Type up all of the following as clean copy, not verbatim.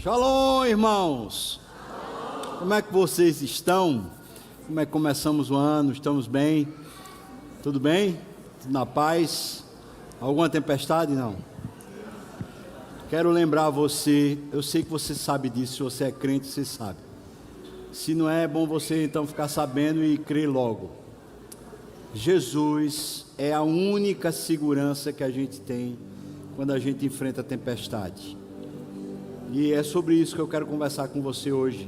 Shalom, irmãos! Como é que vocês estão? Como é que começamos o ano? Estamos bem? Tudo bem? Tudo na paz? Alguma tempestade? Não. Quero lembrar você, eu sei que você sabe disso, se você é crente, você sabe. Se não é bom você então ficar sabendo e crer logo. Jesus é a única segurança que a gente tem quando a gente enfrenta a tempestade. E é sobre isso que eu quero conversar com você hoje.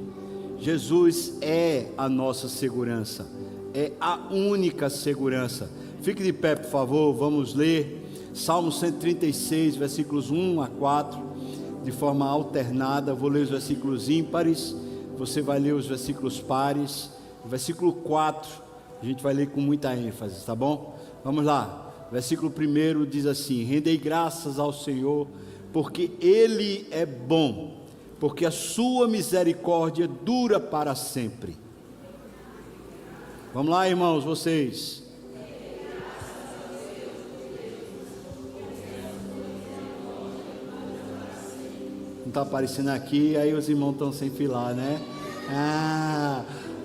Jesus é a nossa segurança, é a única segurança. Fique de pé, por favor, vamos ler Salmo 136, versículos 1 a 4, de forma alternada. Vou ler os versículos ímpares, você vai ler os versículos pares. O versículo 4, a gente vai ler com muita ênfase, tá bom? Vamos lá, versículo 1 diz assim: rendei graças ao Senhor, porque Ele é bom, porque a sua misericórdia dura para sempre. Vamos lá, irmãos, vocês. Não está aparecendo aqui, aí os irmãos estão sem filar, né?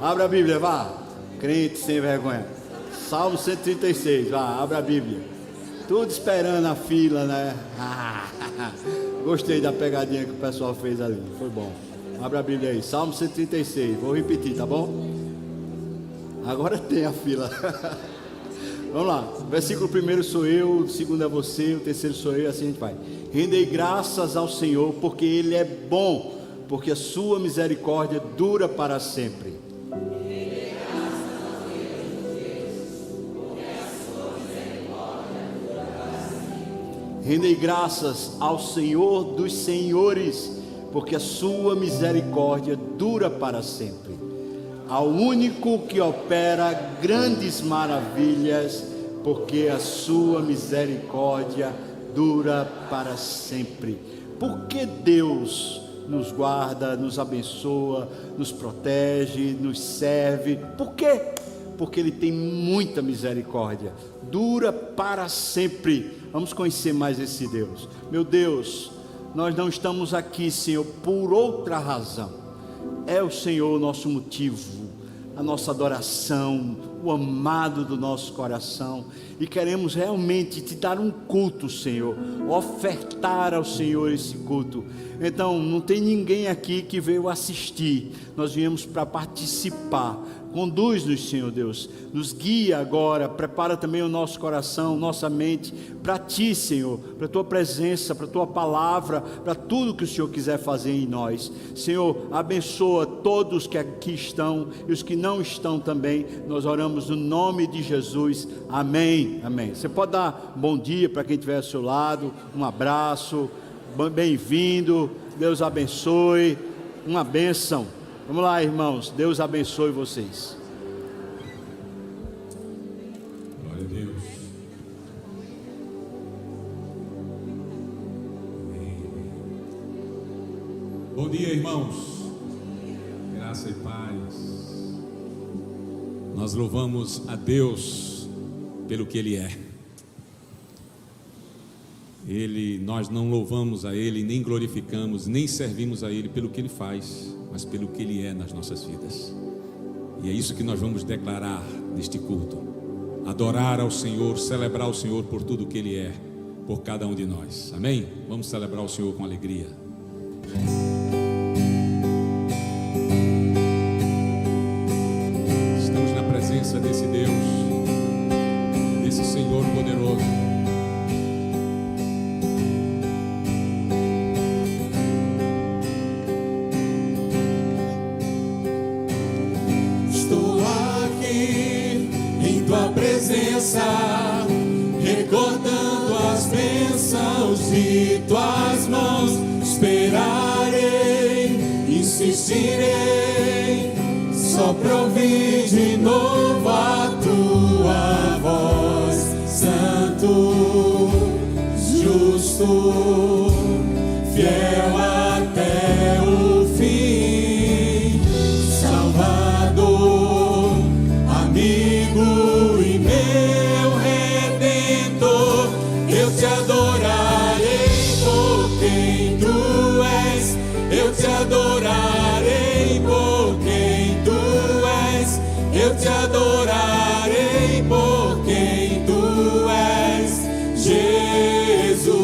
Abra a Bíblia, vá. Crente sem vergonha. Salmo 136, vá, abra a Bíblia. Tudo esperando a fila, né? Gostei da pegadinha que o pessoal fez ali, foi bom. Abra a Bíblia aí, Salmo 136, vou repetir, tá bom? Agora tem a fila. Vamos lá, versículo 1 sou eu, o segundo é você, o terceiro sou eu, assim a gente vai. Rendei graças ao Senhor, porque Ele é bom, porque a sua misericórdia dura para sempre. Rendei graças ao Senhor dos senhores, porque a sua misericórdia dura para sempre. Ao único que opera grandes maravilhas, porque a sua misericórdia dura para sempre. Porque Deus nos guarda, nos abençoa, nos protege, nos serve. Por quê? Porque Ele tem muita misericórdia, dura para sempre. Vamos conhecer mais esse Deus. Meu Deus, nós não estamos aqui, Senhor, por outra razão. É o Senhor o nosso motivo, a nossa adoração, o amado do nosso coração. E queremos realmente te dar um culto, Senhor, ofertar ao Senhor esse culto. Então, não tem ninguém aqui que veio assistir, nós viemos para participar. Conduz-nos, Senhor Deus, nos guia agora, prepara também o nosso coração, nossa mente, para Ti, Senhor, para a Tua presença, para a Tua palavra, para tudo que o Senhor quiser fazer em nós. Senhor, abençoa todos que aqui estão e os que não estão também, nós oramos no nome de Jesus, amém, amém. Você pode dar bom dia para quem estiver ao seu lado, um abraço, bem-vindo, Deus abençoe, uma bênção. Vamos lá, irmãos, Deus abençoe vocês. Glória a Deus. Bom dia, irmãos. Graça e paz. Nós louvamos a Deus pelo que Ele é. Nós não louvamos a Ele, nem glorificamos, nem servimos a Ele pelo que Ele faz, mas pelo que Ele é nas nossas vidas. E é isso que nós vamos declarar neste culto: adorar ao Senhor, celebrar o Senhor por tudo que Ele é, por cada um de nós, amém? Vamos celebrar o Senhor com alegria. Estamos na presença desse Deus, desse Senhor poderoso. Recordando as bênçãos e tuas mãos, esperarei, insistirei, só pra ouvir de novo a tua voz, santo, justo, fiel até o fim, Salvador, amigo e meu Redentor, eu te adorarei por quem tu és, eu te eu te adorarei por quem tu és, Jesus.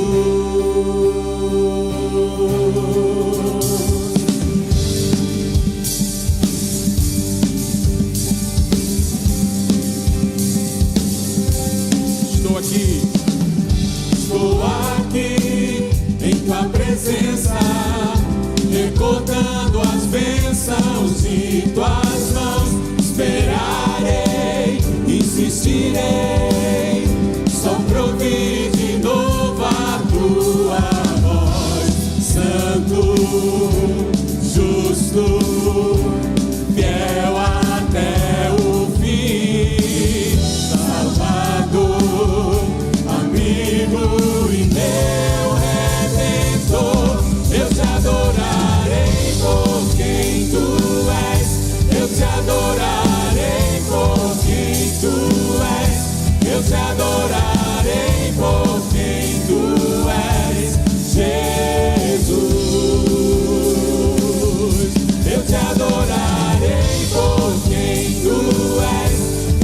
Estou aqui em tua presença, recordando as bênçãos de tuas mãos. Esperarei, insistirei, só pra ouvir de novo a tua voz. Santo, justo, fiel até o fim, Salvador, amigo e meu Redentor, eu te adorarei por quem tu és, eu te adorarei por quem tu és, eu te adorarei por quem tu és, Jesus. Eu te adorarei por quem tu és,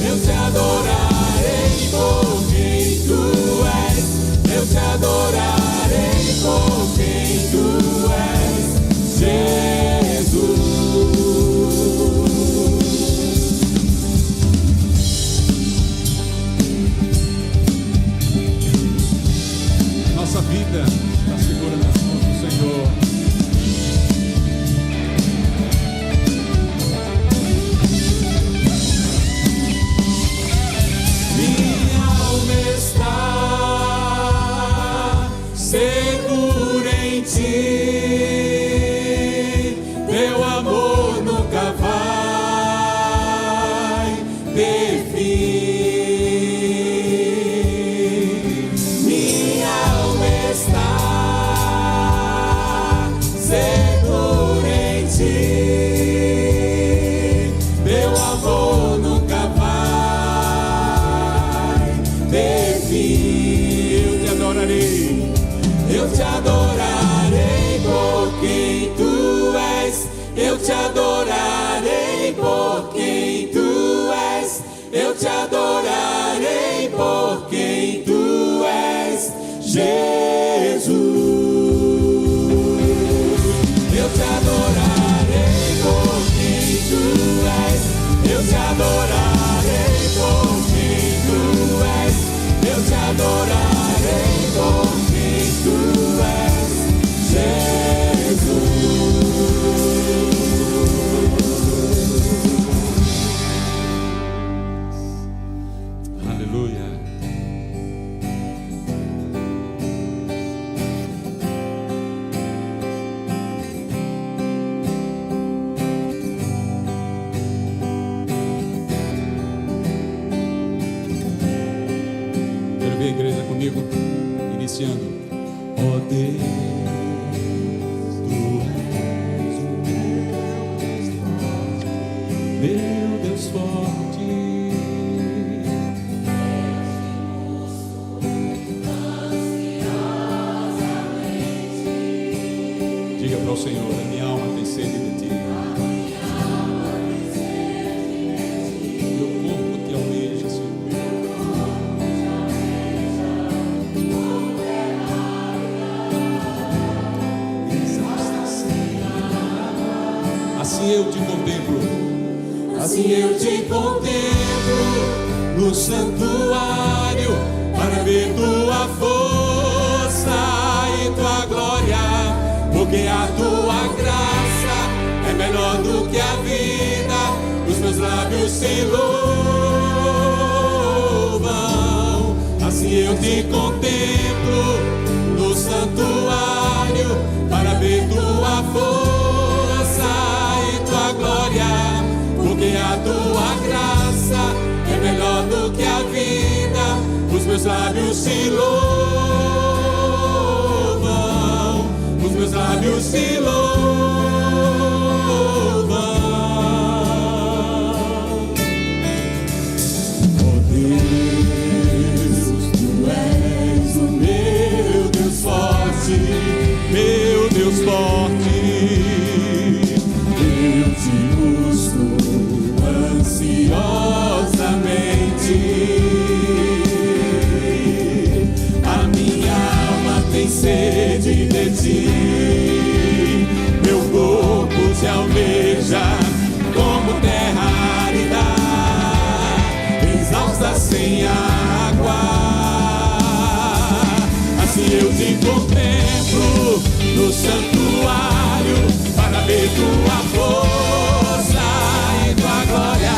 eu te adorarei por quem tu és, eu te adorarei por quem tu és, Jesus. Nossa vida está segura nas mãos do Senhor. Minha alma está segura em ti, teu amor nunca vai ter fim. Minha alma está segura em ti, teu amor nunca vai ter fim. Eu te adorarei, eu te adorarei por quem tu és, eu te adorarei por quem tu és, eu te adorarei por quem tu és, Jesus. Eu te adorarei por quem tu és, eu te adorarei por quem tu és, eu te adorarei por quem tu és, Jesus. Aleluia. Quero ver a igreja comigo, iniciando. Ó Deus, tu és o meu Deus forte. Diga para o Senhor: a minha alma tem sede de ti. Meu corpo te almeja, Senhor. Assim eu te contemplo, Assim eu te contemplo no santuário, para ver tua força e tua glória, porque a tua graça é melhor do que a vida, os meus lábios se louvam. Assim eu te contemplo no santuário, para ver tua força e tua glória, porque a tua graça é melhor do que a vida, os meus lábios se louvam, os meus lábios se louvam. Oh Deus, tu és o meu Deus forte, meu Deus forte. Eu te busco ansioso. tua força e tua glória,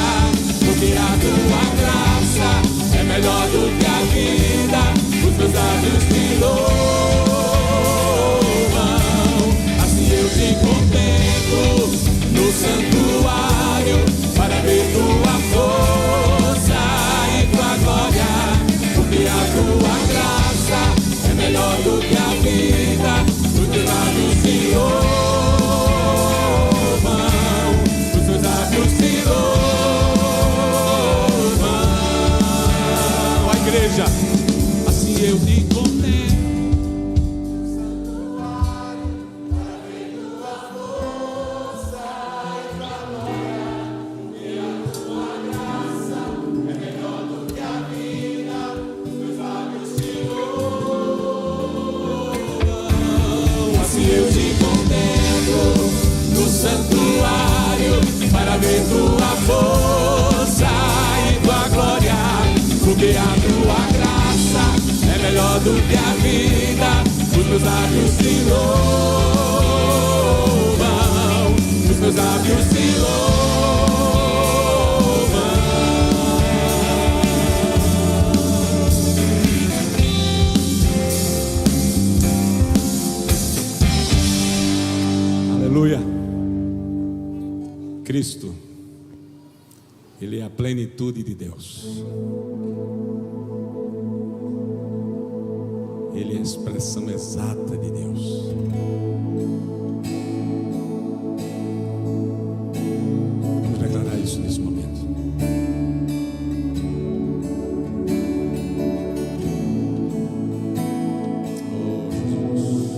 porque a tua graça é melhor do que a vida. Os meus lábios te louvam, assim eu te contemplo no santuário, para ver tua força e tua glória, porque a tua graça é melhor do que a vida. Os teus lábios te louvam, os teus lábios te louvam. A igreja, assim eu te contemplo. Santuário, para ver tua força e tua glória, porque a tua graça é melhor do que a vida. Os meus lábios te louvam, os meus lábios te louvam. Aleluia. Cristo, Ele é a plenitude de Deus. Ele é a expressão exata de Deus. Vamos declarar isso nesse momento. Oh, Jesus.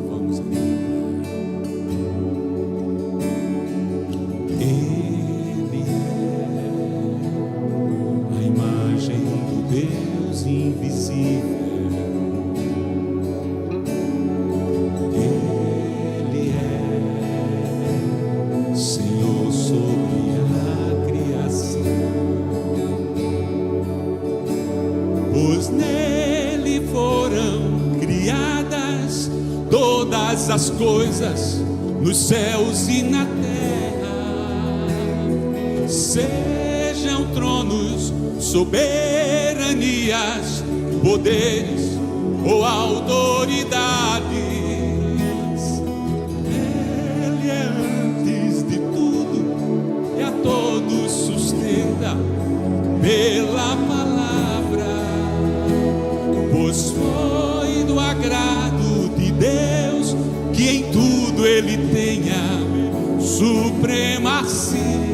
Vamos aqui. Invisível, Ele é Senhor sobre a criação, pois nele foram criadas todas as coisas nos céus e na terra, sejam tronos, soberanias, poderes ou autoridades. Ele é antes de tudo e a todos sustenta pela palavra, pois foi do agrado de Deus que em tudo Ele tenha supremacia.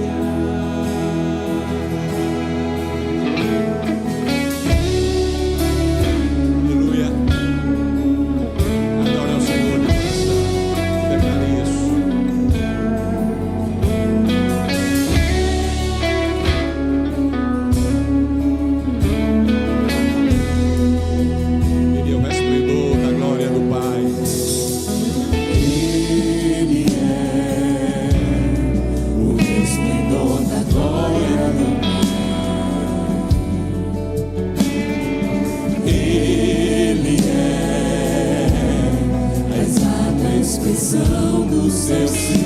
Do seu ser,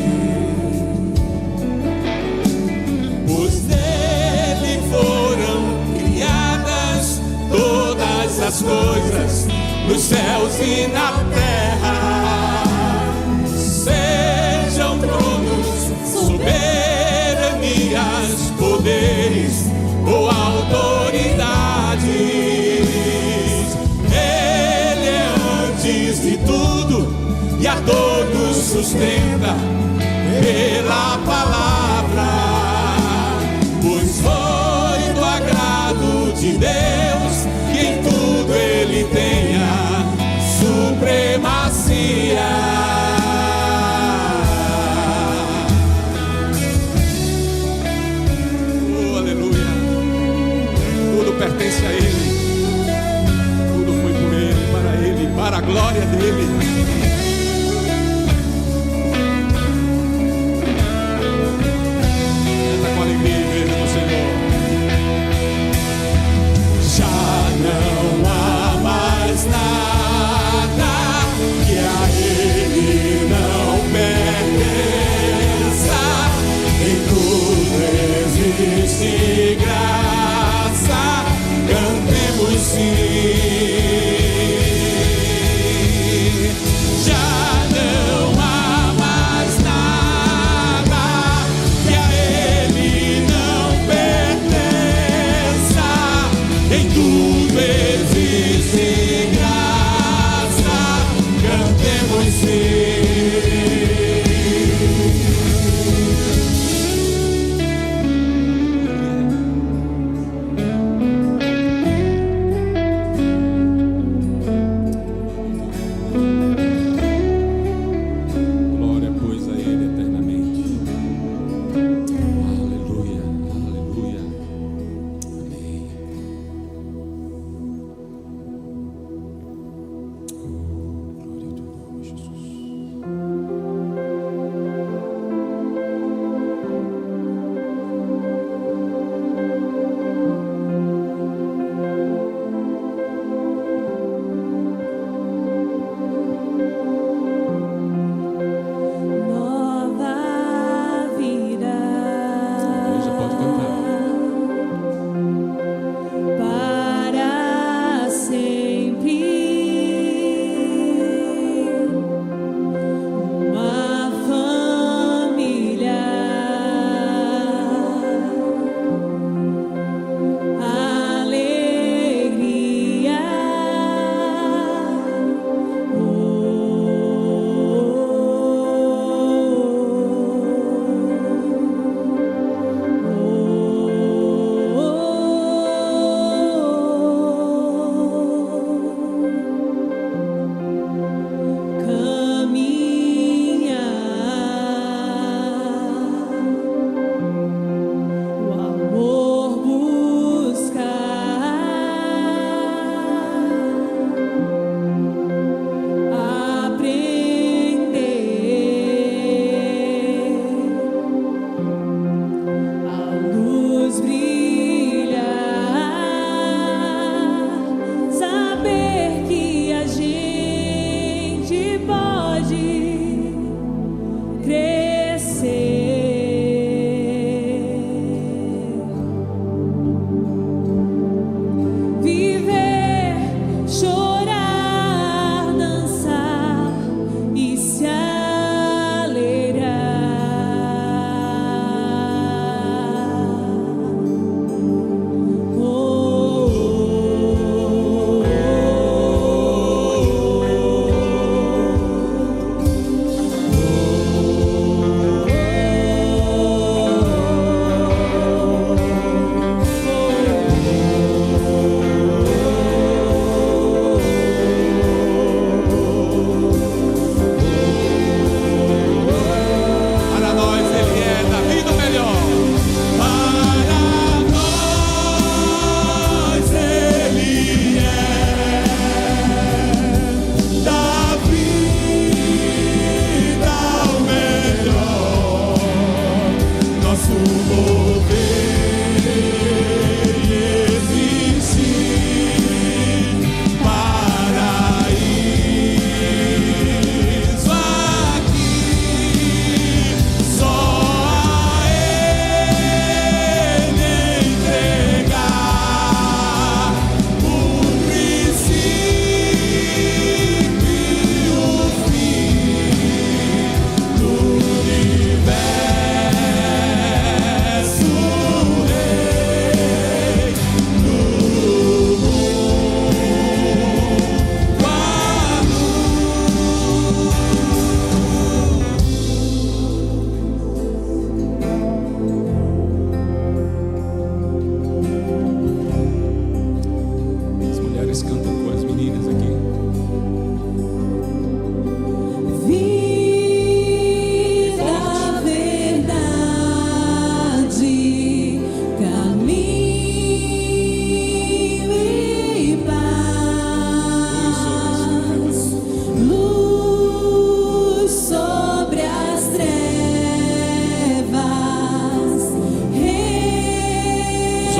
pois nele foram criadas todas as coisas nos céus e na terra, sejam tronos, soberanias, poderes ou autoridades. Ele é antes de tudo e a todos sustenta pela palavra, pois foi do agrado de Deus que em tudo Ele tenha supremacia. Oh, aleluia. Tudo pertence a Ele, tudo foi por Ele, para Ele, para a glória dEle.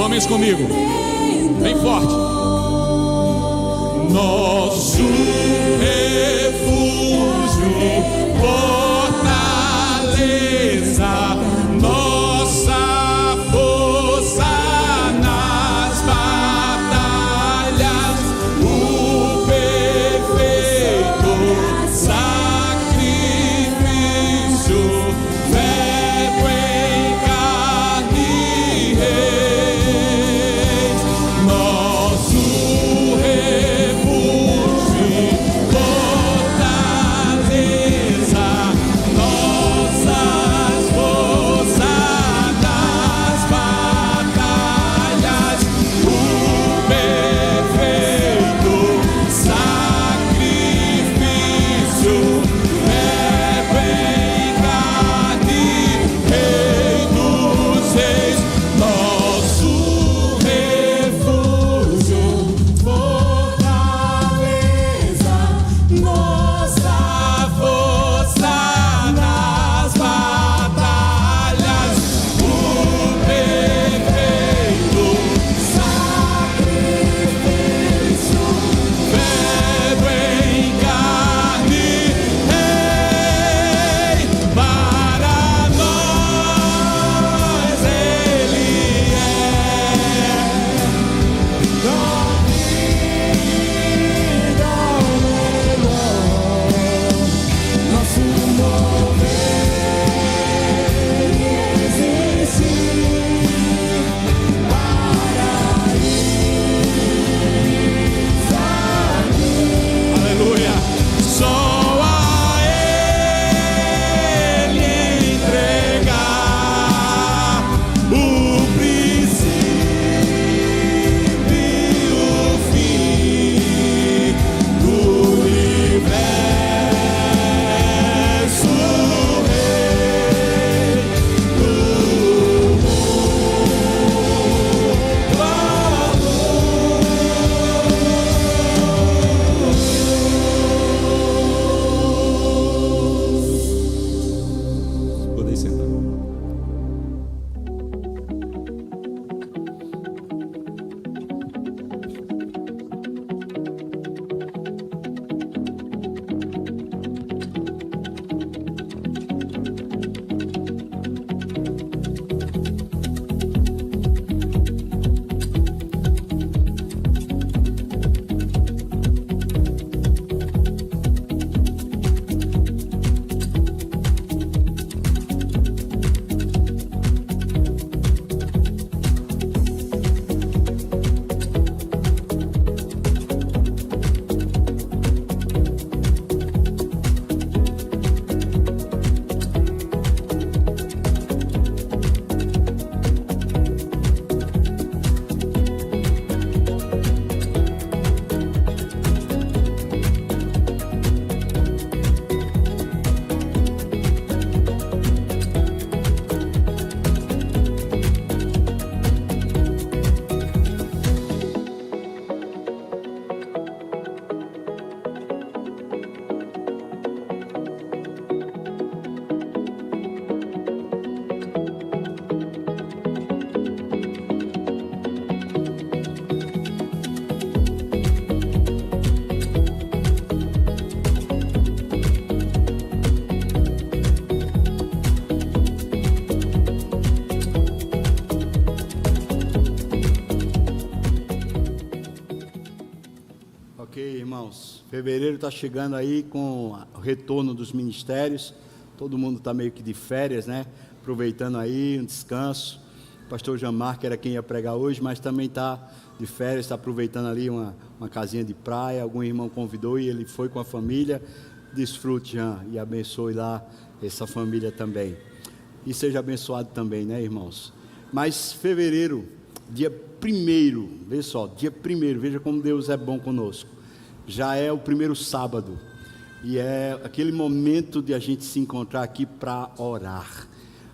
menos comigo. Bem forte. Nosso refúgio, fortaleza, nossa força nas batalhas, o perfeito sacrifício, verbo em carne e reis, nosso refúgio, fortaleza, nossas forças nas batalhas, o perfeito sacrifício, verbo em carne, Rei dos reis, nosso refúgio, fortaleza, nossa força nas batalhas, o perfeito sacrifício, verbo em carne, Rei, para nós Ele é nosso mover e existir para aleluia, só a Ele entregar o princípio e o fim do universo, Rei do Podem sentar. Ok, irmãos, fevereiro está chegando aí com o retorno dos ministérios, todo mundo está meio que de férias, né? Aproveitando aí um descanso. O pastor Jamar, que era quem ia pregar hoje, mas também está de férias, está aproveitando ali uma casinha de praia. Algum irmão convidou e ele foi com a família. Desfrute, Jean, e abençoe lá essa família também. E seja abençoado também, né, irmãos? Mas fevereiro, dia 1º, veja só, dia 1º, veja como Deus é bom conosco. Já é o primeiro sábado, e é aquele momento de a gente se encontrar aqui para orar.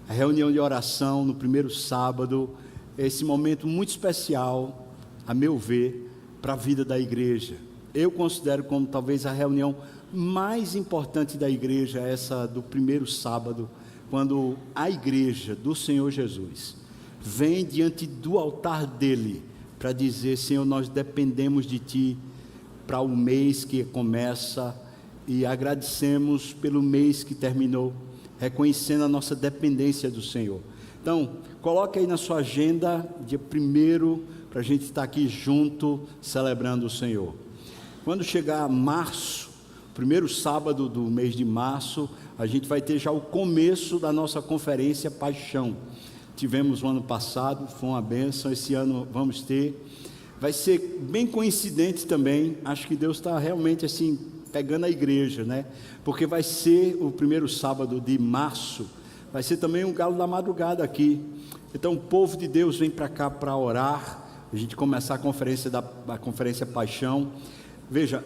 A reunião de oração no primeiro sábado é esse momento muito especial, a meu ver, para a vida da igreja. Eu considero como talvez a reunião mais importante da igreja, essa do primeiro sábado, quando a igreja do Senhor Jesus vem diante do altar dele para dizer: Senhor, nós dependemos de Ti para o mês que começa, e agradecemos pelo mês que terminou, reconhecendo a nossa dependência do Senhor. Então, coloque aí na sua agenda, dia 1º, para a gente estar aqui junto, celebrando o Senhor. Quando chegar março, primeiro sábado do mês de março, a gente vai ter já o começo da nossa conferência Paixão. Tivemos o ano passado, foi uma bênção, esse ano vamos ter. Vai ser bem coincidente também, acho que Deus está realmente assim, pegando a igreja, né? Porque vai ser o primeiro sábado de março, vai ser também um galo da madrugada aqui. Então o povo de Deus vem para cá para orar, a gente começar a conferência Paixão. Veja,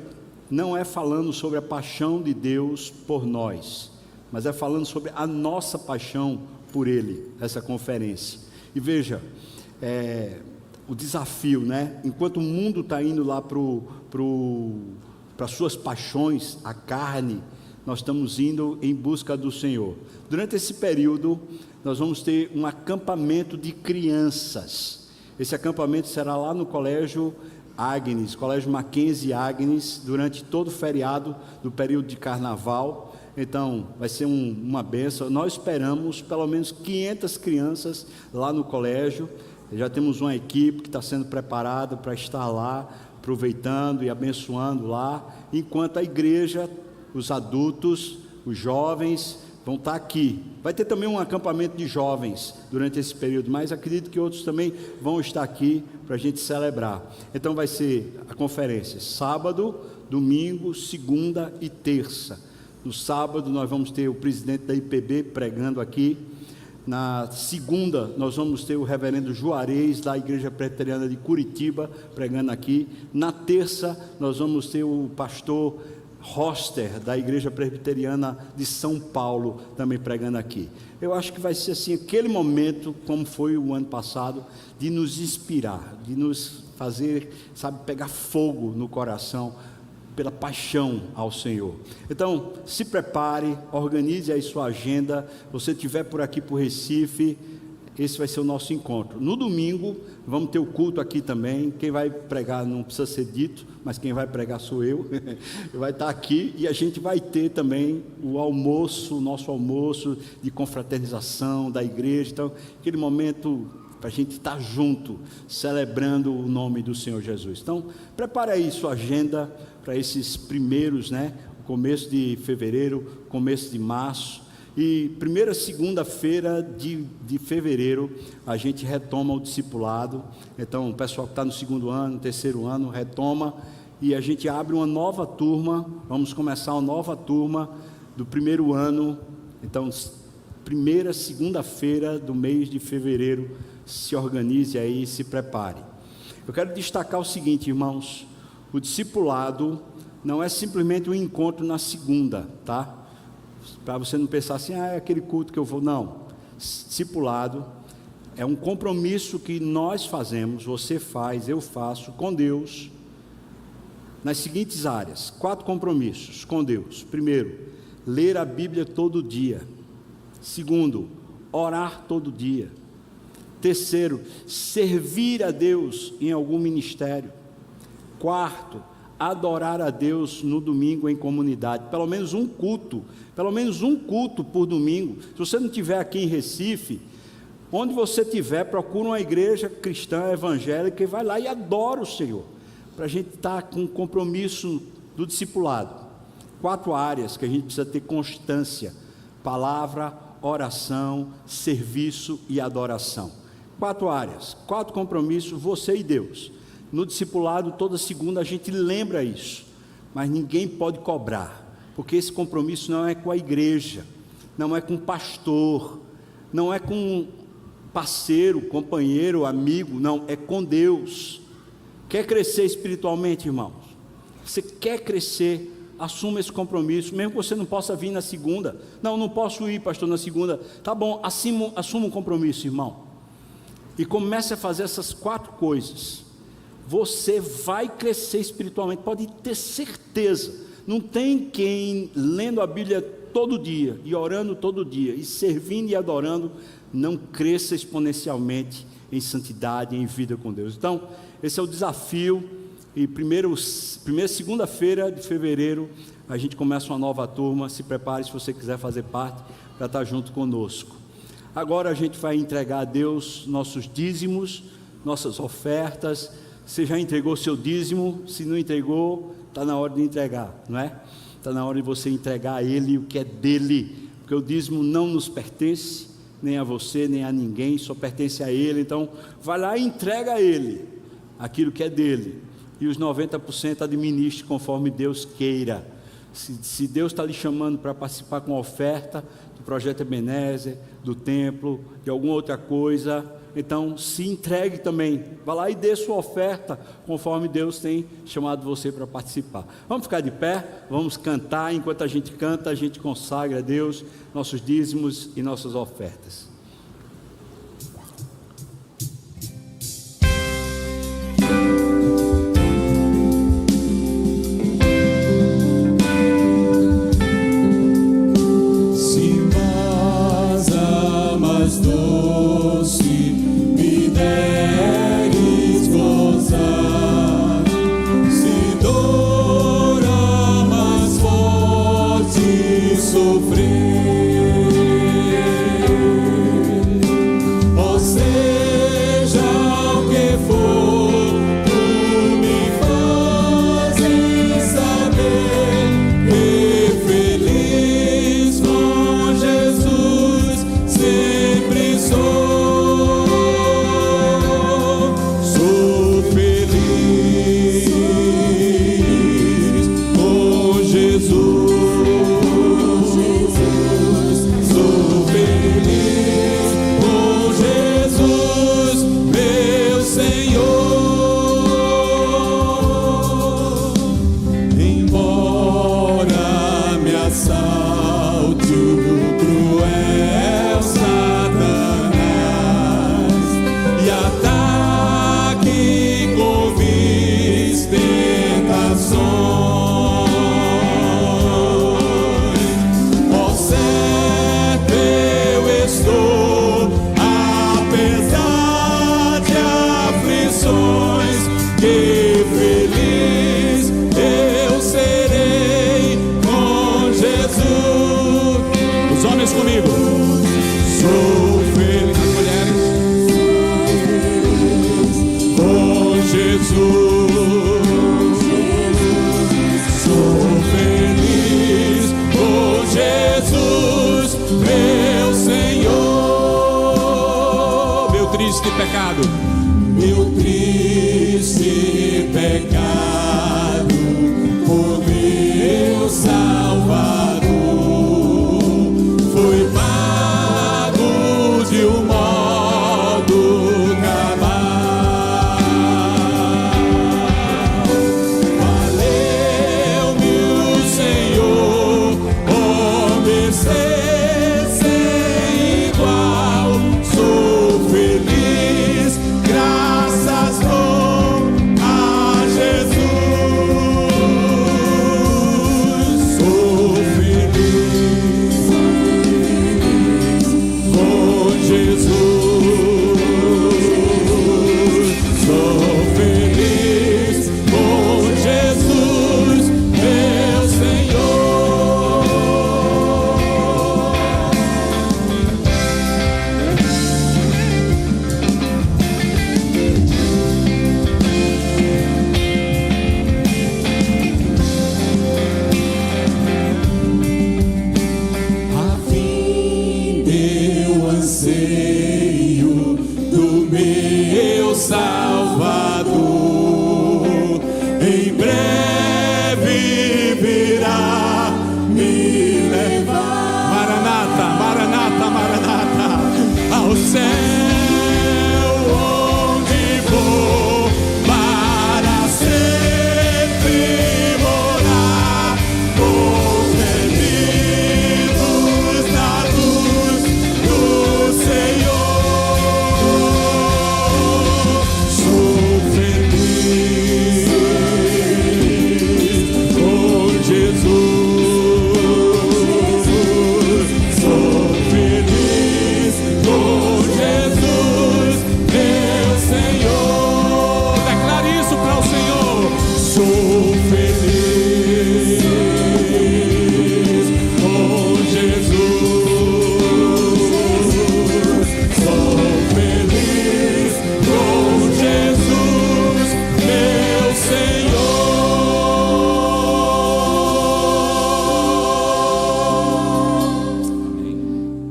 não é falando sobre a paixão de Deus por nós, mas é falando sobre a nossa paixão por Ele, essa conferência. E veja, o desafio, né? Enquanto o mundo está indo lá para suas paixões, a carne, nós estamos indo em busca do Senhor. Durante esse período, nós vamos ter um acampamento de crianças. Esse acampamento será lá no Colégio Agnes, Colégio Mackenzie Agnes, durante todo o feriado do período de carnaval. Então, vai ser uma bênção. Nós esperamos pelo menos 500 crianças lá no colégio. Já temos uma equipe que está sendo preparada para estar lá, aproveitando e abençoando lá, enquanto a igreja, os adultos, os jovens vão estar aqui. Vai ter também um acampamento de jovens durante esse período, mas acredito que outros também vão estar aqui para a gente celebrar. Então vai ser a conferência sábado, domingo, segunda e terça. No sábado nós vamos ter o presidente da IPB pregando aqui. Na segunda nós vamos ter o reverendo Juarez da Igreja Presbiteriana de Curitiba pregando aqui. Na terça nós vamos ter o pastor Roster da Igreja Presbiteriana de São Paulo também pregando aqui. Eu acho que vai ser assim, aquele momento, como foi o ano passado, de nos inspirar, de nos fazer, pegar fogo no coração pela paixão ao Senhor. Então, se prepare, organize aí sua agenda. Você estiver por aqui por Recife, esse vai ser o nosso encontro. No domingo, vamos ter o culto aqui também. Quem vai pregar não precisa ser dito, mas quem vai pregar sou eu. Vai estar aqui e a gente vai ter também o almoço, o nosso almoço de confraternização da igreja. Então, aquele momento para a gente estar junto, celebrando o nome do Senhor Jesus. Então, prepare aí sua agenda para esses primeiros, começo de fevereiro, começo de março. E primeira segunda-feira de fevereiro, a gente retoma o discipulado. Então, o pessoal que está no segundo ano, terceiro ano, retoma. E a gente abre uma nova turma. Vamos começar uma nova turma do primeiro ano. Então, primeira segunda-feira do mês de fevereiro, se organize aí e se prepare. Eu quero destacar o seguinte, irmãos: o discipulado não é simplesmente um encontro na segunda, tá? Para você não pensar assim, é aquele culto que eu vou. Não, discipulado é um compromisso que nós fazemos, você faz, eu faço com Deus, nas seguintes áreas. 4 compromissos com Deus. Primeiro, ler a Bíblia todo dia. Segundo, orar todo dia. Terceiro, servir a Deus em algum ministério. Quarto, adorar a Deus no domingo em comunidade, pelo menos um culto por domingo. Se você não estiver aqui em Recife, onde você estiver, procura uma igreja cristã, evangélica, e vai lá e adora o Senhor, para a gente estar com um compromisso do discipulado. 4 áreas que a gente precisa ter constância: palavra, oração, serviço e adoração. 4 áreas, 4 compromissos, você e Deus. No discipulado, toda segunda a gente lembra isso, mas ninguém pode cobrar, porque esse compromisso não é com a igreja, não é com o pastor, não é com parceiro, companheiro, amigo, não, é com Deus. Quer crescer espiritualmente, irmãos? Você quer crescer? Assuma esse compromisso, mesmo que você não possa vir na segunda. Não posso ir, pastor, na segunda. Tá bom, assuma um compromisso, irmão, e comece a fazer essas 4 coisas. Você vai crescer espiritualmente, pode ter certeza. Não tem quem, lendo a Bíblia todo dia, e orando todo dia, e servindo e adorando, não cresça exponencialmente em santidade, em vida com Deus. Então, esse é o desafio. E segunda-feira de fevereiro, a gente começa uma nova turma. Se prepare, se você quiser fazer parte, para estar junto conosco. Agora a gente vai entregar a Deus nossos dízimos, nossas ofertas. Você já entregou seu dízimo? Se não entregou, está na hora de entregar, não é? Está na hora de você entregar a Ele o que é dele, porque o dízimo não nos pertence, nem a você, nem a ninguém, só pertence a Ele. Então, vai lá e entrega a Ele aquilo que é dele, e os 90% administre conforme Deus queira. Se Deus está lhe chamando para participar com a oferta do projeto Ebenezer, do templo, de alguma outra coisa, então se entregue também, vá lá e dê sua oferta conforme Deus tem chamado você para participar. Vamos ficar de pé, vamos cantar. Enquanto a gente canta, a gente consagra a Deus nossos dízimos e nossas ofertas.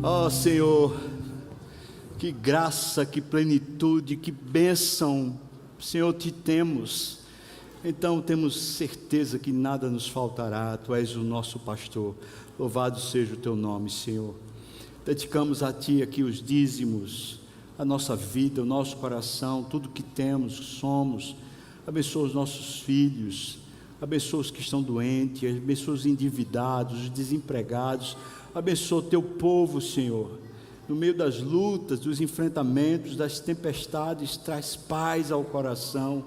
Ó Senhor, que graça, que plenitude, que bênção, Senhor, te temos. Então temos certeza que nada nos faltará. Tu és o nosso pastor. Louvado seja o teu nome, Senhor. Dedicamos a ti aqui os dízimos, a nossa vida, o nosso coração, tudo que temos, somos. Abençoa os nossos filhos, abençoa os que estão doentes, abençoa os endividados, os desempregados. Abençoa o teu povo, Senhor. No meio das lutas, dos enfrentamentos, das tempestades, traz paz ao coração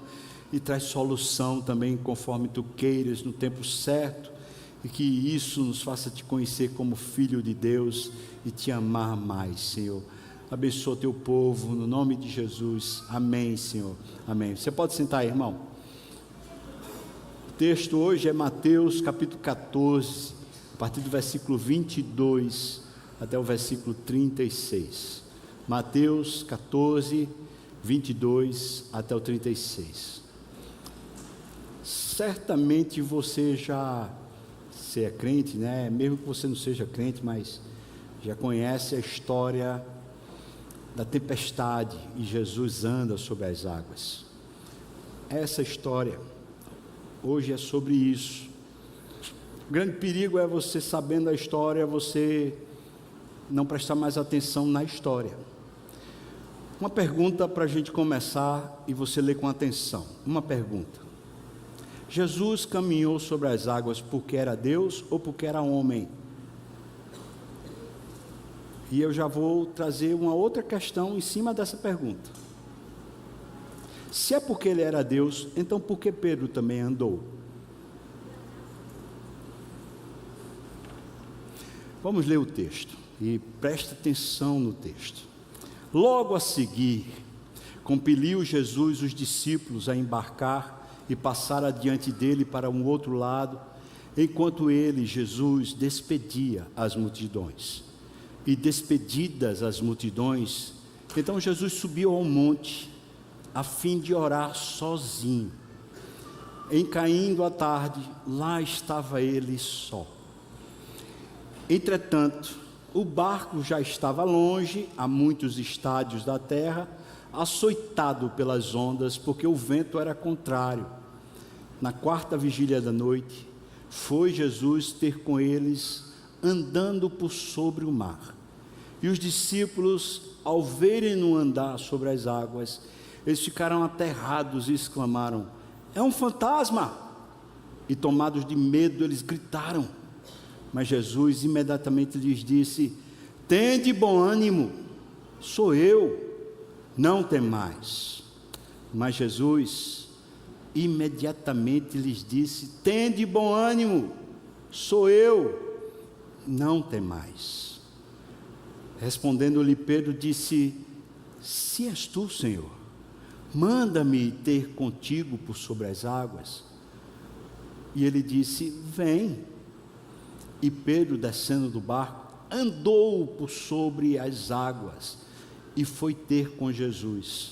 e traz solução também, conforme tu queiras, no tempo certo, e que isso nos faça te conhecer como filho de Deus e te amar mais, Senhor. Abençoa teu povo, no nome de Jesus. Amém, Senhor. Amém. Você pode sentar aí, irmão. O texto hoje é Mateus capítulo 14, a partir do versículo 22 até o versículo 36. Mateus 14, 22 até o 36. Certamente você é crente, né? Mesmo que você não seja crente, mas já conhece a história da tempestade e Jesus anda sobre as águas. Essa história hoje é sobre isso. O grande perigo é você, sabendo a história, você não prestar mais atenção na história. Uma pergunta para a gente começar e você ler com atenção. Uma pergunta: Jesus caminhou sobre as águas porque era Deus ou porque era homem? E eu já vou trazer uma outra questão em cima dessa pergunta. Se é porque ele era Deus, então por que Pedro também andou? Vamos ler o texto e preste atenção no texto. Logo a seguir, compeliu Jesus os discípulos a embarcar e passar adiante dele para um outro lado, enquanto ele, Jesus, despedia as multidões. E despedidas as multidões, então Jesus subiu ao monte, a fim de orar sozinho. Em caindo a tarde, lá estava ele só. Entretanto, o barco já estava longe, a muitos estádios da terra, açoitado pelas ondas, porque o vento era contrário. Na quarta vigília da noite, foi Jesus ter com eles, andando por sobre o mar. E os discípulos, ao verem-no andar sobre as águas, eles ficaram aterrados e exclamaram: é um fantasma! E tomados de medo, eles gritaram. Mas Jesus imediatamente lhes disse: tende bom ânimo, sou eu, não temais. Mas Jesus imediatamente lhes disse: tende bom ânimo, sou eu, não temais. Respondendo-lhe Pedro, disse: se és tu, Senhor, manda-me ter contigo por sobre as águas. E ele disse: vem. E Pedro, descendo do barco, andou por sobre as águas e foi ter com Jesus.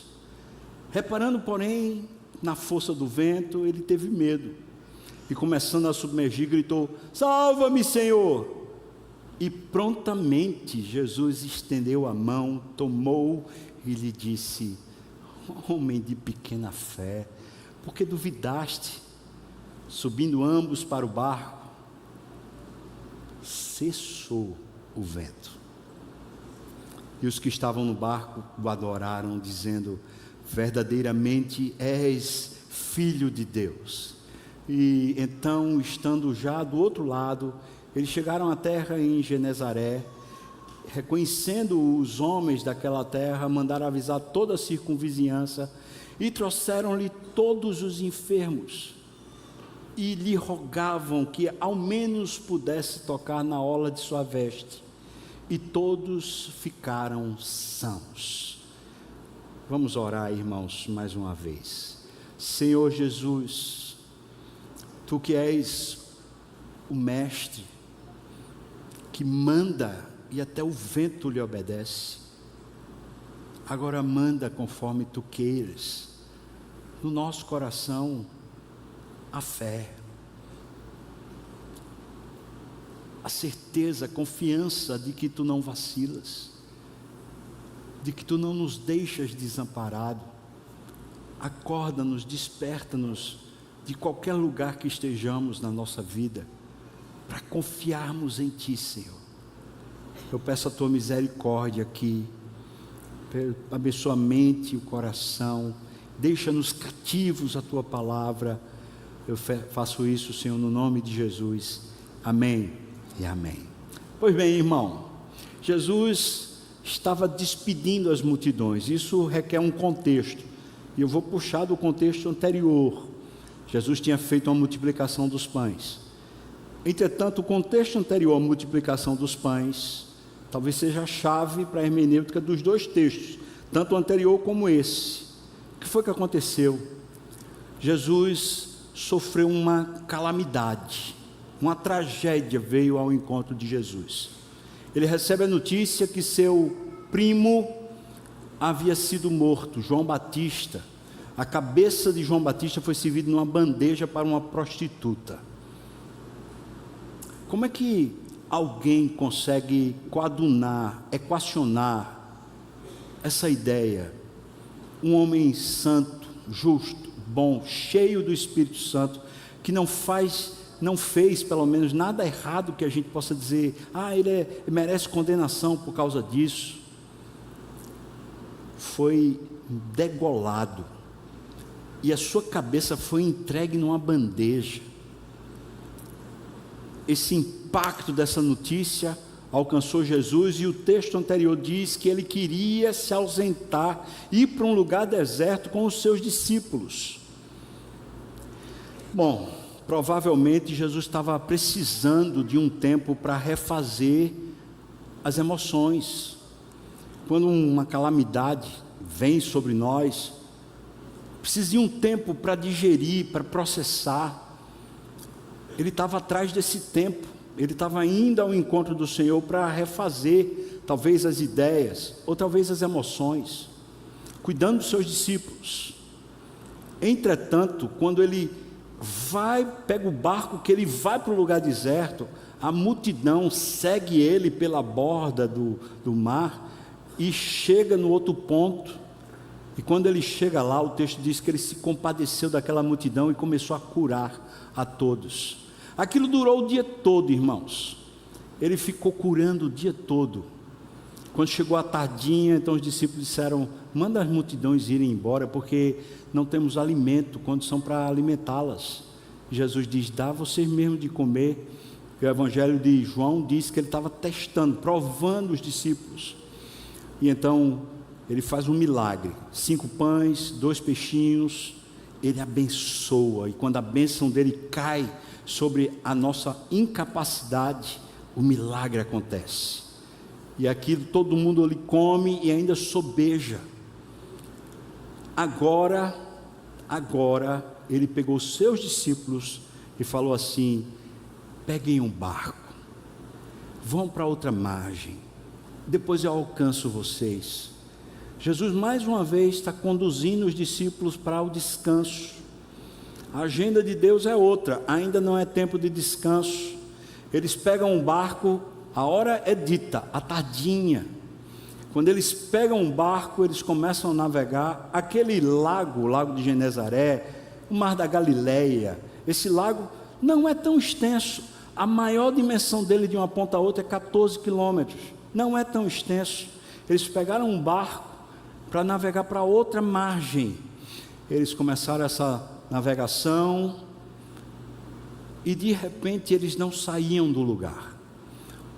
Reparando, porém, na força do vento, ele teve medo e, começando a submergir, gritou: salva-me, Senhor! E prontamente Jesus estendeu a mão, tomou e lhe disse: homem de pequena fé, por que duvidaste? Subindo ambos para o barco, cessou o vento. E os que estavam no barco o adoraram, dizendo: verdadeiramente és filho de Deus. E então, estando já do outro lado, eles chegaram à terra em Genezaré. Reconhecendo os homens daquela terra, mandaram avisar toda a circunvizinhança e trouxeram-lhe todos os enfermos e lhe rogavam que ao menos pudesse tocar na orla de sua veste, e todos ficaram sãos. Vamos orar, irmãos, mais uma vez. Senhor Jesus, tu que és o mestre, que manda e até o vento lhe obedece, agora manda conforme tu queiras no nosso coração a fé, a certeza, a confiança de que Tu não vacilas, de que Tu não nos deixas desamparados. Acorda-nos, desperta-nos de qualquer lugar que estejamos na nossa vida, para confiarmos em Ti, Senhor. Eu peço a Tua misericórdia aqui, abençoa a mente e o coração, deixa-nos cativos a Tua palavra. Eu faço isso, Senhor, no nome de Jesus. Amém e amém. Pois bem, irmão, Jesus estava despedindo as multidões. Isso requer um contexto, e eu vou puxar do contexto anterior. Jesus tinha feito uma multiplicação dos pães. Entretanto, o contexto anterior à multiplicação dos pães talvez seja a chave para a hermenêutica dos dois textos, tanto o anterior como esse. O que foi que aconteceu? Jesus sofreu uma calamidade, uma tragédia veio ao encontro de Jesus. Ele recebe a notícia que seu primo havia sido morto, João Batista. A cabeça de João Batista foi servida numa bandeja para uma prostituta. Como é que alguém consegue coadunar, equacionar essa ideia? Um homem santo, justo, bom, cheio do Espírito Santo, que não fez pelo menos nada errado que a gente possa dizer, ele merece condenação por causa disso. Foi degolado, e a sua cabeça foi entregue numa bandeja. Esse impacto dessa notícia alcançou Jesus, e o texto anterior diz que ele queria se ausentar, ir para um lugar deserto com os seus discípulos. Bom, provavelmente Jesus estava precisando de um tempo para refazer as emoções. Quando uma calamidade vem sobre nós, precisa de um tempo para digerir, para processar. Ele estava atrás desse tempo, ele estava indo ao encontro do Senhor para refazer talvez as ideias, ou talvez as emoções, cuidando dos seus discípulos. Entretanto, quando ele pega o barco, que ele vai para o lugar deserto, a multidão segue ele pela borda do mar, e chega no outro ponto, e quando ele chega lá, o texto diz que ele se compadeceu daquela multidão e começou a curar a todos. Aquilo durou o dia todo, irmãos. Ele ficou curando o dia todo. Quando chegou a tardinha, então os discípulos disseram: manda as multidões irem embora, porque não temos alimento, condição para alimentá-las. Jesus diz: dá vocês mesmos de comer. O Evangelho de João diz que ele estava testando, provando os discípulos. E então ele faz um milagre: 5 pães, 2 peixinhos. Ele abençoa, e quando a bênção dele cai sobre a nossa incapacidade, o milagre acontece. E aquilo todo mundo ali come e ainda sobeja. Agora ele pegou os seus discípulos e falou assim: peguem um barco, vão para outra margem, depois eu alcanço vocês. Jesus mais uma vez está conduzindo os discípulos para o descanso. A agenda de Deus é outra, ainda não é tempo de descanso. Eles pegam um barco, a hora é dita, à tardinha. Quando eles pegam um barco, eles começam a navegar. Aquele lago, o lago de Genezaré, o mar da Galileia, esse lago não é tão extenso. A maior dimensão dele de uma ponta a outra é 14 quilômetros, não é tão extenso. Eles pegaram um barco para navegar para outra margem. Eles começaram essa navegação, e de repente eles não saíam do lugar.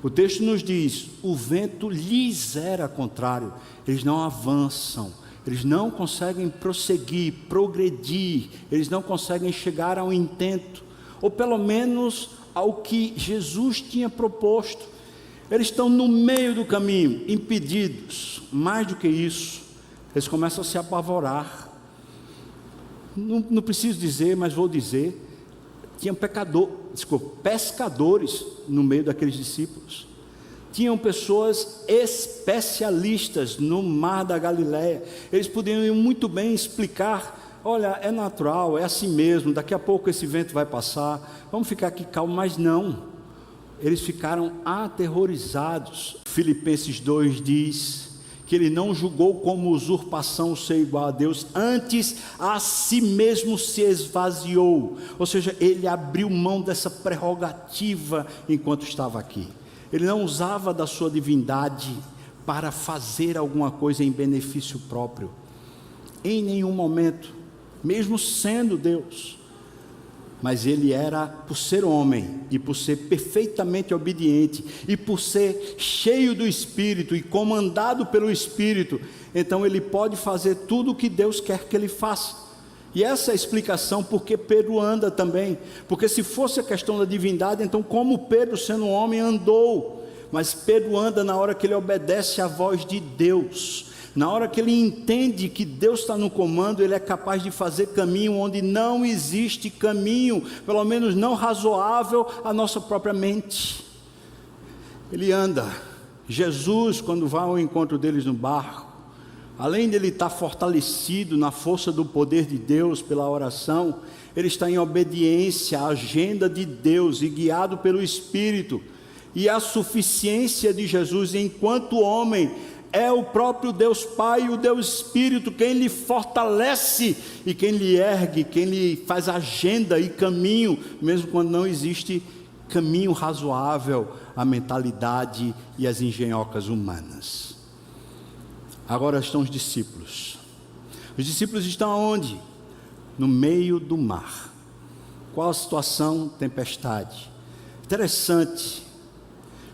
O texto nos diz: o vento lhes era contrário, eles não avançam, eles não conseguem prosseguir, progredir, eles não conseguem chegar ao intento, ou pelo menos ao que Jesus tinha proposto. Eles estão no meio do caminho, impedidos. Mais do que isso, eles começam a se apavorar. Não preciso dizer, mas vou dizer: tinham pescadores no meio daqueles discípulos. Tinham pessoas especialistas no mar da Galileia. Eles podiam muito bem explicar: olha, é natural, é assim mesmo, daqui a pouco esse vento vai passar, vamos ficar aqui calmo. Mas não, eles ficaram aterrorizados. Filipenses 2 diz que ele não julgou como usurpação ser igual a Deus, antes a si mesmo se esvaziou, ou seja, ele abriu mão dessa prerrogativa enquanto estava aqui. Ele não usava da sua divindade para fazer alguma coisa em benefício próprio, em nenhum momento, mesmo sendo Deus. Mas ele era, por ser homem, e por ser perfeitamente obediente, e por ser cheio do Espírito, e comandado pelo Espírito, então ele pode fazer tudo o que Deus quer que ele faça. E essa é a explicação porque Pedro anda também, porque se fosse a questão da divindade, então como Pedro, sendo um homem, andou? Mas Pedro anda na hora que ele obedece à voz de Deus. Na hora que ele entende que Deus está no comando, ele é capaz de fazer caminho onde não existe caminho, pelo menos não razoável à nossa própria mente. Ele anda. Jesus, quando vai ao encontro deles no barco, além de ele estar fortalecido na força do poder de Deus pela oração, ele está em obediência à agenda de Deus e guiado pelo Espírito. E a suficiência de Jesus enquanto homem é o próprio Deus Pai e o Deus Espírito quem lhe fortalece e quem lhe ergue, quem lhe faz agenda e caminho, mesmo quando não existe caminho razoável à mentalidade e às engenhocas humanas. Agora estão os discípulos. Os discípulos estão aonde? No meio do mar. Qual a situação? Tempestade. Interessante.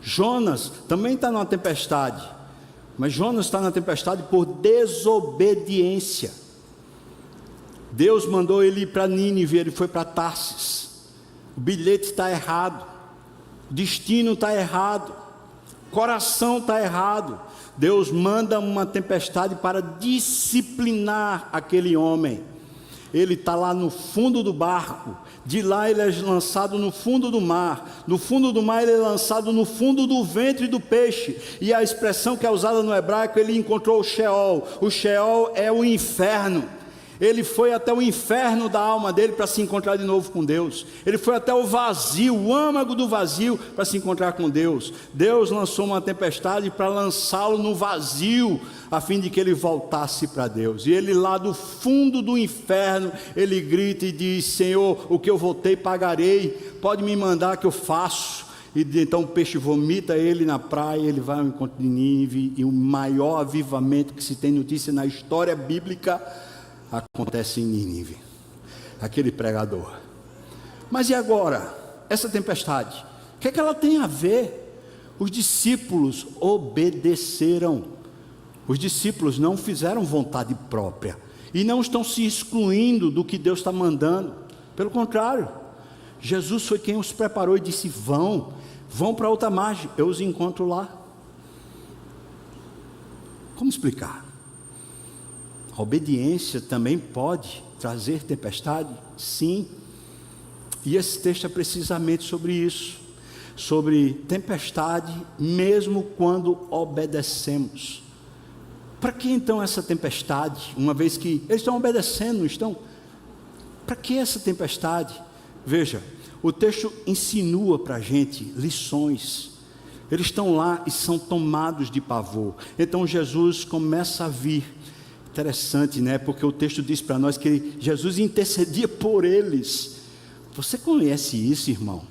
Jonas também está numa tempestade. Mas Jonas está na tempestade por desobediência. Deus mandou ele ir para Nínive, ele foi para Tarsis. O bilhete está errado, o destino está errado, o coração está errado. Deus manda uma tempestade para disciplinar aquele homem. Ele está lá no fundo do barco, de lá ele é lançado no fundo do mar, do fundo do mar ele é lançado no fundo do ventre do peixe, e a expressão que é usada no hebraico, ele encontrou o Sheol é o inferno. Ele foi até o inferno da alma dele para se encontrar de novo com Deus. Ele foi até o vazio, o âmago do vazio, para se encontrar com Deus. Deus lançou uma tempestade para lançá-lo no vazio, a fim de que ele voltasse para Deus. E ele lá do fundo do inferno, ele grita e diz: Senhor, o que eu voltei pagarei, pode me mandar que eu faço. E então o peixe vomita ele na praia, ele vai ao encontro de Nínive, e o maior avivamento que se tem notícia na história bíblica acontece em Nínive, aquele pregador. Mas e agora, essa tempestade, o que é que ela tem a ver? Os discípulos obedeceram. Os discípulos não fizeram vontade própria, e não estão se excluindo do que Deus está mandando, pelo contrário, Jesus foi quem os preparou e disse: vão para outra margem, eu os encontro lá. Como explicar? A obediência também pode trazer tempestade? Sim. E esse texto é precisamente sobre isso, sobre tempestade, mesmo quando obedecemos. Para que então essa tempestade, uma vez que eles estão obedecendo, não estão? Para que essa tempestade? Veja, o texto insinua para a gente lições. Eles estão lá e são tomados de pavor. Então Jesus começa a vir. Interessante, né? Porque o texto diz para nós que Jesus intercedia por eles. Você conhece isso, irmão?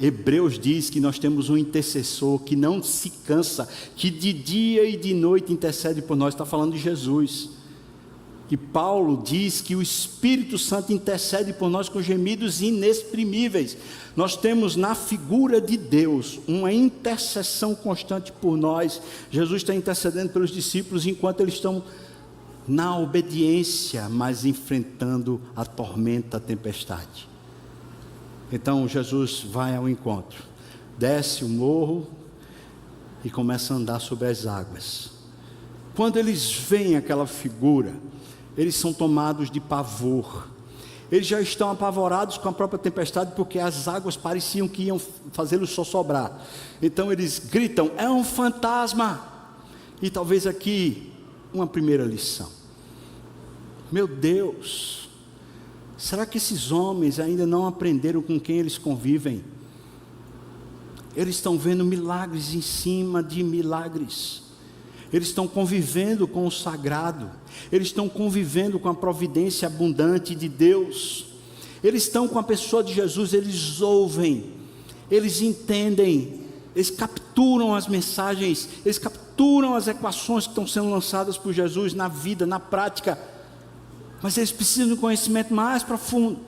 Hebreus diz que nós temos um intercessor que não se cansa, que de dia e de noite intercede por nós. Está falando de Jesus. E Paulo diz que o Espírito Santo intercede por nós com gemidos inexprimíveis. Nós temos na figura de Deus uma intercessão constante por nós. Jesus está intercedendo pelos discípulos enquanto eles estão na obediência, mas enfrentando a tormenta, a tempestade. Então Jesus vai ao encontro, desce o morro e começa a andar sobre as águas. Quando eles veem aquela figura, eles são tomados de pavor. Eles já estão apavorados com a própria tempestade, porque as águas pareciam que iam fazê-los sossobrar. Então eles gritam: é um fantasma. E talvez aqui uma primeira lição. Meu Deus, será que esses homens ainda não aprenderam com quem eles convivem? Eles estão vendo milagres em cima de milagres. Eles estão convivendo com o sagrado. Eles estão convivendo com a providência abundante de Deus. Eles estão com a pessoa de Jesus. Eles ouvem, eles entendem, eles capturam as mensagens, eles capturam as equações que estão sendo lançadas por Jesus na vida, na prática. Mas eles precisam de um conhecimento mais profundo,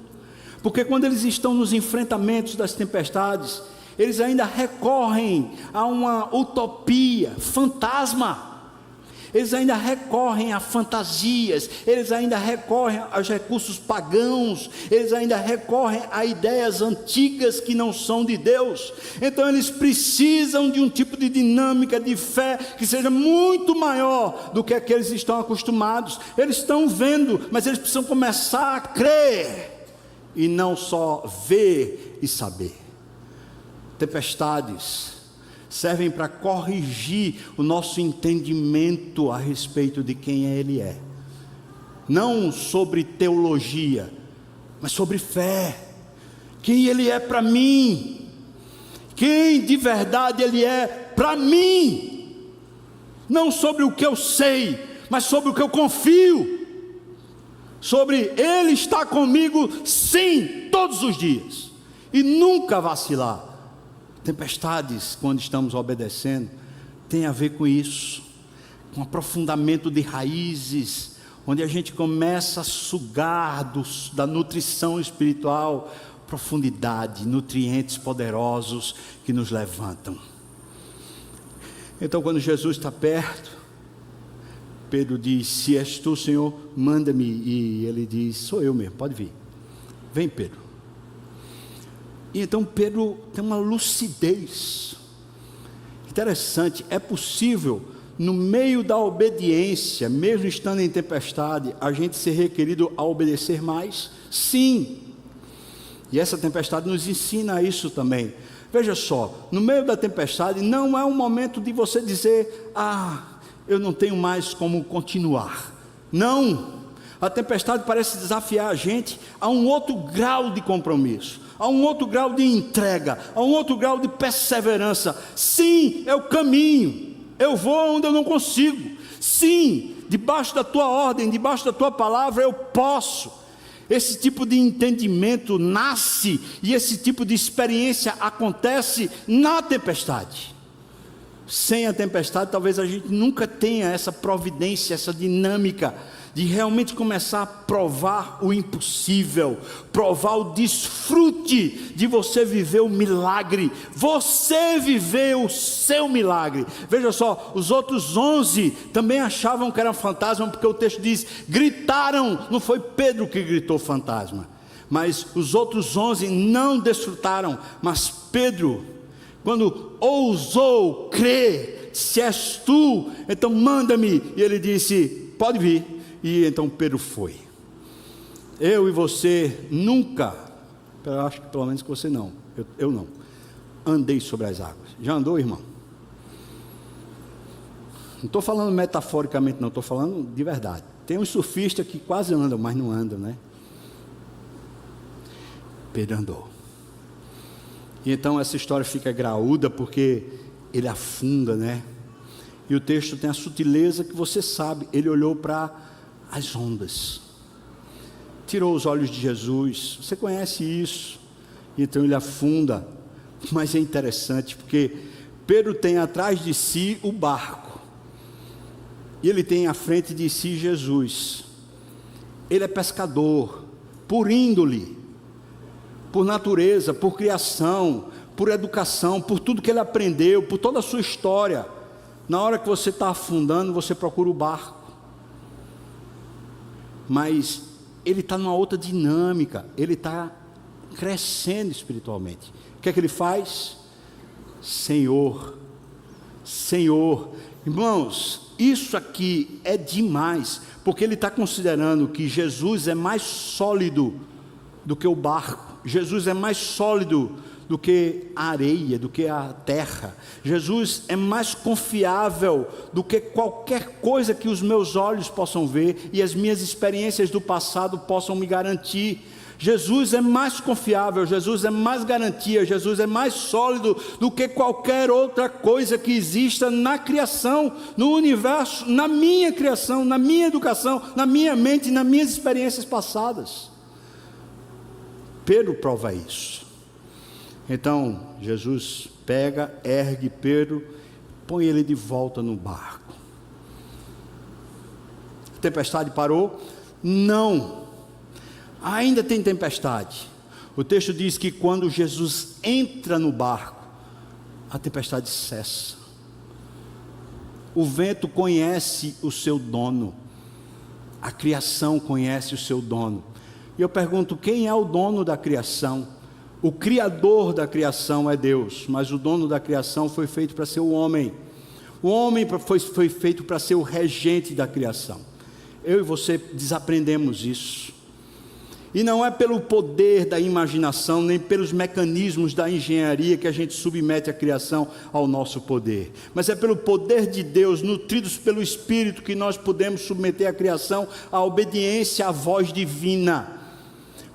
porque quando eles estão nos enfrentamentos das tempestades, eles ainda recorrem a uma utopia, fantasma. Eles ainda recorrem a fantasias, eles ainda recorrem aos recursos pagãos, eles ainda recorrem a ideias antigas que não são de Deus. Então eles precisam de um tipo de dinâmica de fé que seja muito maior do que aqueles que estão acostumados. Eles estão vendo, mas eles precisam começar a crer, e não só ver e saber. Tempestades servem para corrigir o nosso entendimento a respeito de quem Ele é, não sobre teologia, mas sobre fé, quem Ele é para mim, quem de verdade Ele é para mim, não sobre o que eu sei, mas sobre o que eu confio, sobre Ele está comigo sim, todos os dias, e nunca vacilar. Tempestades, quando estamos obedecendo, tem a ver com isso, com aprofundamento de raízes, onde a gente começa a sugar da nutrição espiritual, profundidade, nutrientes poderosos que nos levantam. Então, quando Jesus está perto, Pedro diz: se és tu, Senhor, manda-me. E ele diz: sou eu mesmo, pode vir, vem, Pedro. E então Pedro tem uma lucidez interessante. É possível, no meio da obediência, mesmo estando em tempestade, a gente ser requerido a obedecer mais? Sim. E essa tempestade nos ensina isso também. Veja só, no meio da tempestade não é um momento de você dizer: eu não tenho mais como continuar. Não. A tempestade parece desafiar a gente a um outro grau de compromisso, a um outro grau de entrega, a um outro grau de perseverança. Sim, é o caminho, eu vou onde eu não consigo. Sim, debaixo da tua ordem, debaixo da tua palavra eu posso. Esse tipo de entendimento nasce, e esse tipo de experiência acontece na tempestade. Sem a tempestade talvez a gente nunca tenha essa providência, essa dinâmica de realmente começar a provar o impossível, provar o desfrute de você viver o milagre. Você viveu o seu milagre. Veja só, os outros 11 também achavam que era fantasma, porque o texto diz: gritaram. Não foi Pedro que gritou fantasma, mas os outros 11 não desfrutaram. Mas Pedro, quando ousou crer, se és tu, então manda-me. E ele disse: pode vir. E então Pedro foi. Eu e você nunca, eu acho que pelo menos que você não, eu não, andei sobre as águas. Já andou, irmão? Não estou falando metaforicamente, não, estou falando de verdade. Tem uns surfistas que quase andam, mas não andam, né? Pedro andou. E então essa história fica graúda, porque ele afunda, né? E o texto tem a sutileza que você sabe. Ele olhou para as ondas, tirou os olhos de Jesus. Você conhece isso. Então ele afunda. Mas é interessante, porque Pedro tem atrás de si o barco, e ele tem à frente de si Jesus. Ele é pescador, por índole, por natureza, por criação, por educação, por tudo que ele aprendeu, por toda a sua história. Na hora que você está afundando, você procura o barco. Mas ele está numa outra dinâmica, ele está crescendo espiritualmente. O que é que ele faz? Senhor, Senhor. Irmãos, isso aqui é demais, porque ele está considerando que Jesus é mais sólido do que o barco. Jesus é mais sólido do que a areia, do que a terra. Jesus é mais confiável do que qualquer coisa que os meus olhos possam ver e as minhas experiências do passado possam me garantir. Jesus é mais confiável, Jesus é mais garantia, Jesus é mais sólido do que qualquer outra coisa que exista na criação, no universo, na minha criação, na minha educação, na minha mente, nas minhas experiências passadas. Pedro prova isso. Então Jesus pega, ergue Pedro, põe ele de volta no barco. A tempestade parou? Não. Ainda tem tempestade. O texto diz que quando Jesus entra no barco, a tempestade cessa. O vento conhece o seu dono. A criação conhece o seu dono. E eu pergunto, quem é o dono da criação? O criador da criação é Deus, mas o dono da criação foi feito para ser o homem. O homem foi feito para ser o regente da criação. Eu e você desaprendemos isso. E não é pelo poder da imaginação, nem pelos mecanismos da engenharia que a gente submete a criação ao nosso poder, mas é pelo poder de Deus, nutridos pelo Espírito, que nós podemos submeter a criação à obediência à voz divina,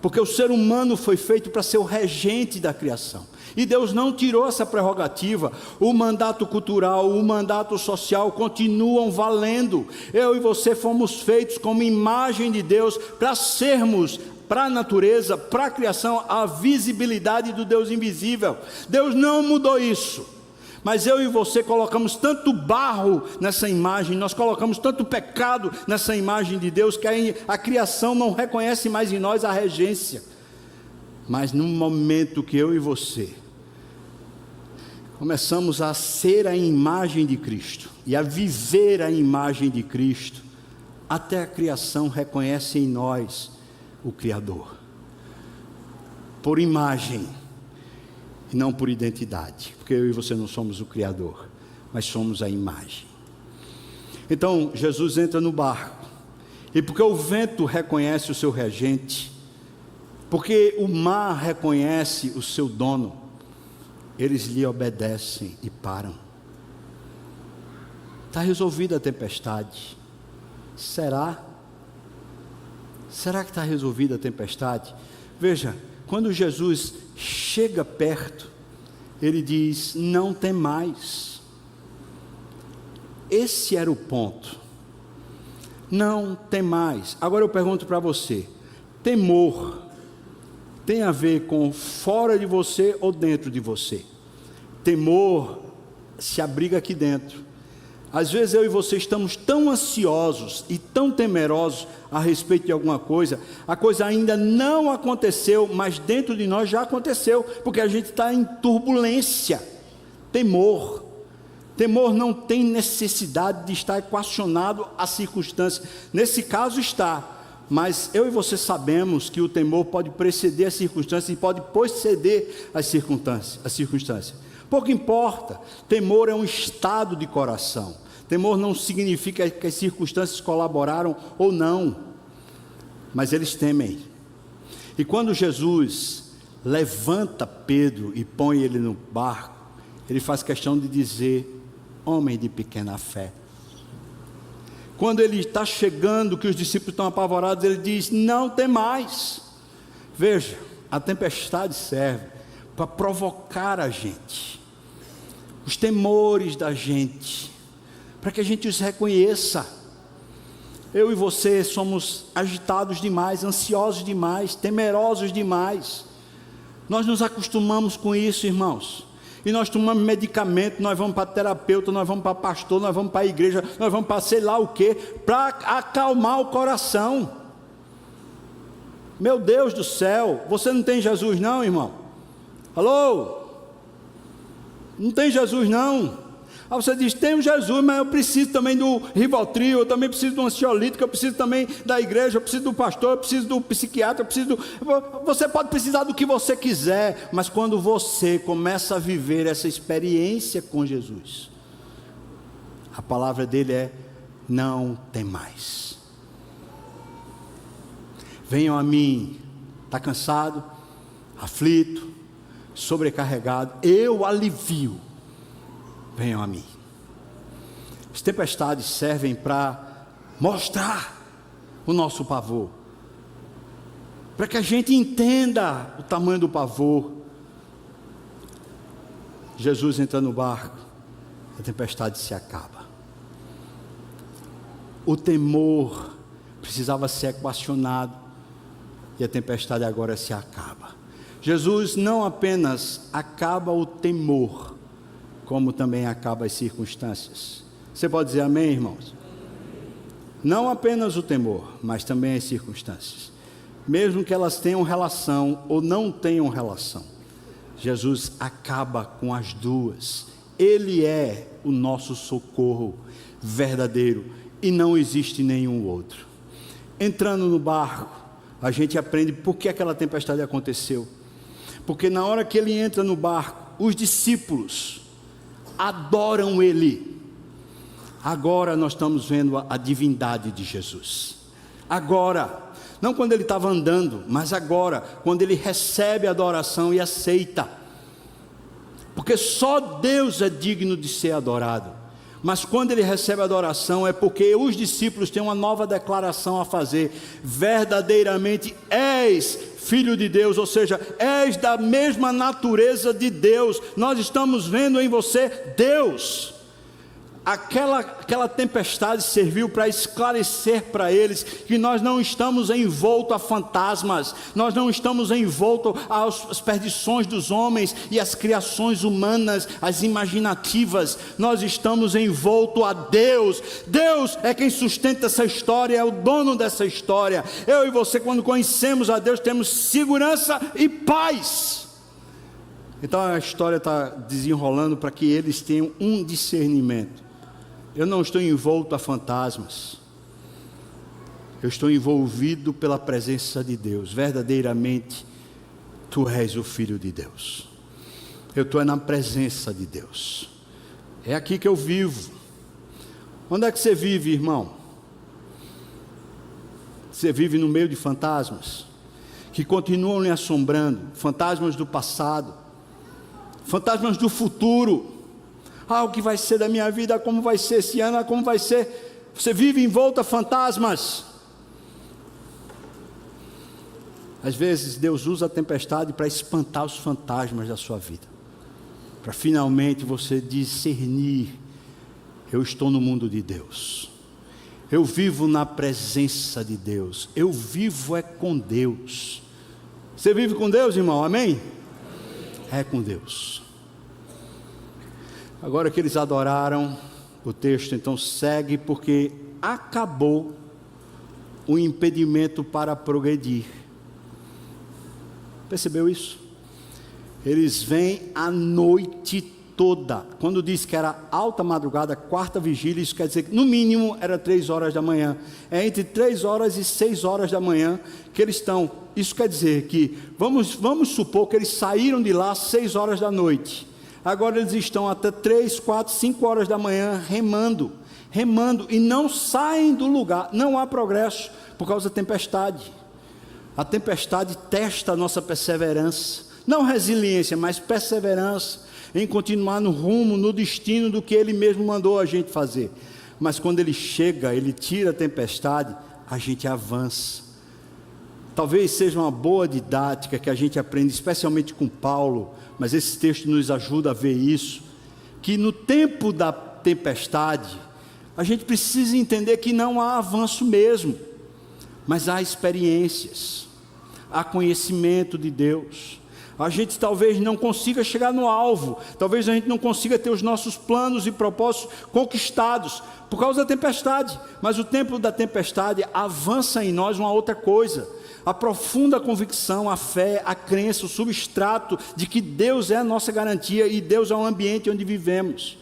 porque o ser humano foi feito para ser o regente da criação, e Deus não tirou essa prerrogativa. O mandato cultural, o mandato social continuam valendo. Eu e você fomos feitos como imagem de Deus para sermos, para a natureza, para a criação, a visibilidade do Deus invisível. Deus não mudou isso, mas eu e você colocamos tanto barro nessa imagem, nós colocamos tanto pecado nessa imagem de Deus, que a criação não reconhece mais em nós a regência. Mas no momento que eu e você começamos a ser a imagem de Cristo e a viver a imagem de Cristo, até a criação reconhece em nós o Criador, por imagem e não por identidade, porque eu e você não somos o Criador, mas somos a imagem. Então Jesus entra no barco, e porque o vento reconhece o seu regente, porque o mar reconhece o seu dono, eles lhe obedecem e param. Está resolvida a tempestade. Será que está resolvida a tempestade? Veja, quando Jesus chega perto, ele diz: não temais. Esse era o ponto. Não temais. Agora eu pergunto para você: temor tem a ver com fora de você ou dentro de você? Temor se abriga aqui dentro. Às vezes eu e você estamos tão ansiosos e tão temerosos a respeito de alguma coisa, a coisa ainda não aconteceu, mas dentro de nós já aconteceu, porque a gente está em turbulência. Temor não tem necessidade de estar equacionado à circunstância. Nesse caso está, mas eu e você sabemos que o temor pode preceder a circunstância e pode preceder as circunstâncias. Pouco importa, temor é um estado de coração. Temor não significa que as circunstâncias colaboraram ou não, mas eles temem. E quando Jesus levanta Pedro e põe ele no barco, ele faz questão de dizer: homem de pequena fé. Quando ele está chegando, que os discípulos estão apavorados, ele diz: não temais. Veja, a tempestade serve para provocar a gente, os temores da gente, para que a gente os reconheça. Eu e você somos agitados demais, ansiosos demais, temerosos demais. Nós nos acostumamos com isso, irmãos, e nós tomamos medicamento, nós vamos para terapeuta, nós vamos para pastor, nós vamos para a igreja, nós vamos para sei lá o que, para acalmar o coração. Meu Deus do céu, você não tem Jesus não, irmão? Alô? Não tem Jesus não? Aí você diz: tenho Jesus, mas eu preciso também do Rivotril, eu também preciso do ansiolítico, eu preciso também da igreja, eu preciso do pastor, eu preciso do psiquiatra, eu preciso do... Você pode precisar do que você quiser, mas quando você começa a viver essa experiência com Jesus, a palavra dele é: não temais. Venham a mim. Está cansado, aflito, sobrecarregado, eu alivio. Venham a mim. As tempestades servem para mostrar o nosso pavor, para que a gente entenda o tamanho do pavor. Jesus entra no barco, a tempestade se acaba. O temor precisava ser equacionado, e a tempestade agora se acaba. Jesus não apenas acaba o temor, como também acaba as circunstâncias. Você pode dizer amém, irmãos? Não apenas o temor, mas também as circunstâncias. Mesmo que elas tenham relação ou não tenham relação, Jesus acaba com as duas. Ele é o nosso socorro verdadeiro e não existe nenhum outro. Entrando no barco, a gente aprende por que aquela tempestade aconteceu. Porque na hora que ele entra no barco, os discípulos adoram ele. Agora nós estamos vendo a divindade de Jesus. Agora, não quando ele estava andando, mas agora, quando ele recebe a adoração e aceita. Porque só Deus é digno de ser adorado. Mas quando ele recebe a adoração é porque os discípulos têm uma nova declaração a fazer. Verdadeiramente és Filho de Deus, ou seja, és da mesma natureza de Deus. Nós estamos vendo em você Deus. Aquela tempestade serviu para esclarecer para eles que nós não estamos envoltos a fantasmas, nós não estamos envoltos às perdições dos homens e às criações humanas, as imaginativas. Nós estamos envoltos a Deus. Deus é quem sustenta essa história, é o dono dessa história. Eu e você, quando conhecemos a Deus, temos segurança e paz. Então a história está desenrolando para que eles tenham um discernimento. Eu não estou envolto a fantasmas, eu estou envolvido pela presença de Deus. Verdadeiramente, tu és o Filho de Deus. Eu estou na presença de Deus. É aqui que eu vivo. Onde é que você vive, irmão? Você vive no meio de fantasmas que continuam lhe assombrando, fantasmas do passado, fantasmas do futuro. O que vai ser da minha vida, como vai ser esse ano, como vai ser. Você vive envolto a fantasmas. Às vezes Deus usa a tempestade para espantar os fantasmas da sua vida, para finalmente você discernir: eu estou no mundo de Deus, eu vivo na presença de Deus, eu vivo é com Deus. Você vive com Deus, irmão? Amém? É com Deus. Agora que eles adoraram, o texto então segue, porque acabou o impedimento para progredir. Percebeu isso? Eles vêm a noite toda. Quando diz que era alta madrugada, quarta vigília, isso quer dizer que no mínimo era 3 horas da manhã. É entre 3 horas e 6 horas da manhã que eles estão. Isso quer dizer que, vamos supor que eles saíram de lá às 6 horas da noite. Agora eles estão até 3, 4, 5 horas da manhã remando, e não saem do lugar. Não há progresso por causa da tempestade. A tempestade testa a nossa perseverança, não resiliência, mas perseverança em continuar no rumo, no destino do que Ele mesmo mandou a gente fazer. Mas quando Ele chega, Ele tira a tempestade, a gente avança. Talvez seja uma boa didática que a gente aprende, especialmente com Paulo, mas esse texto nos ajuda a ver isso, que no tempo da tempestade, a gente precisa entender que não há avanço mesmo, mas há experiências, há conhecimento de Deus. A gente talvez não consiga chegar no alvo, talvez a gente não consiga ter os nossos planos e propósitos conquistados por causa da tempestade, mas o tempo da tempestade avança em nós uma outra coisa: a profunda convicção, a fé, a crença, o substrato de que Deus é a nossa garantia e Deus é o ambiente onde vivemos.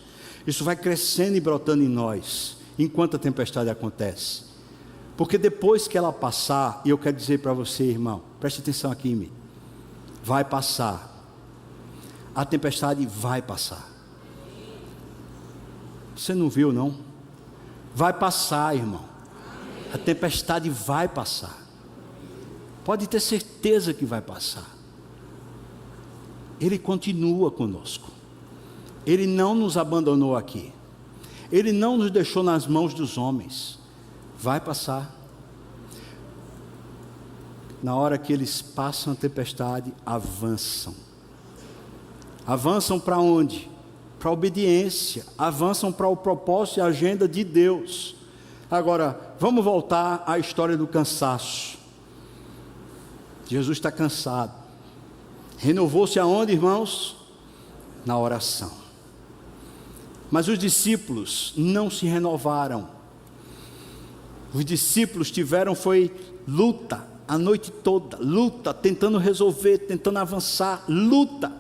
Isso vai crescendo e brotando em nós enquanto a tempestade acontece, porque depois que ela passar, e eu quero dizer para você, irmão, preste atenção aqui em mim, vai passar, a tempestade vai passar. Você não viu, não? Vai passar, irmão, a tempestade vai passar. Pode ter certeza que vai passar. Ele continua conosco. Ele não nos abandonou aqui. Ele não nos deixou nas mãos dos homens. Vai passar. na hora que eles passam a tempestade, avançam. Avançam para onde? Para a obediência. Avançam para o propósito e a agenda de Deus. Agora, vamos voltar à história do cansaço. Jesus está cansado. Renovou-se aonde, irmãos? Na oração. Mas os discípulos não se renovaram. Os discípulos tiveram foi luta a noite toda, luta, tentando resolver, tentando avançar, luta.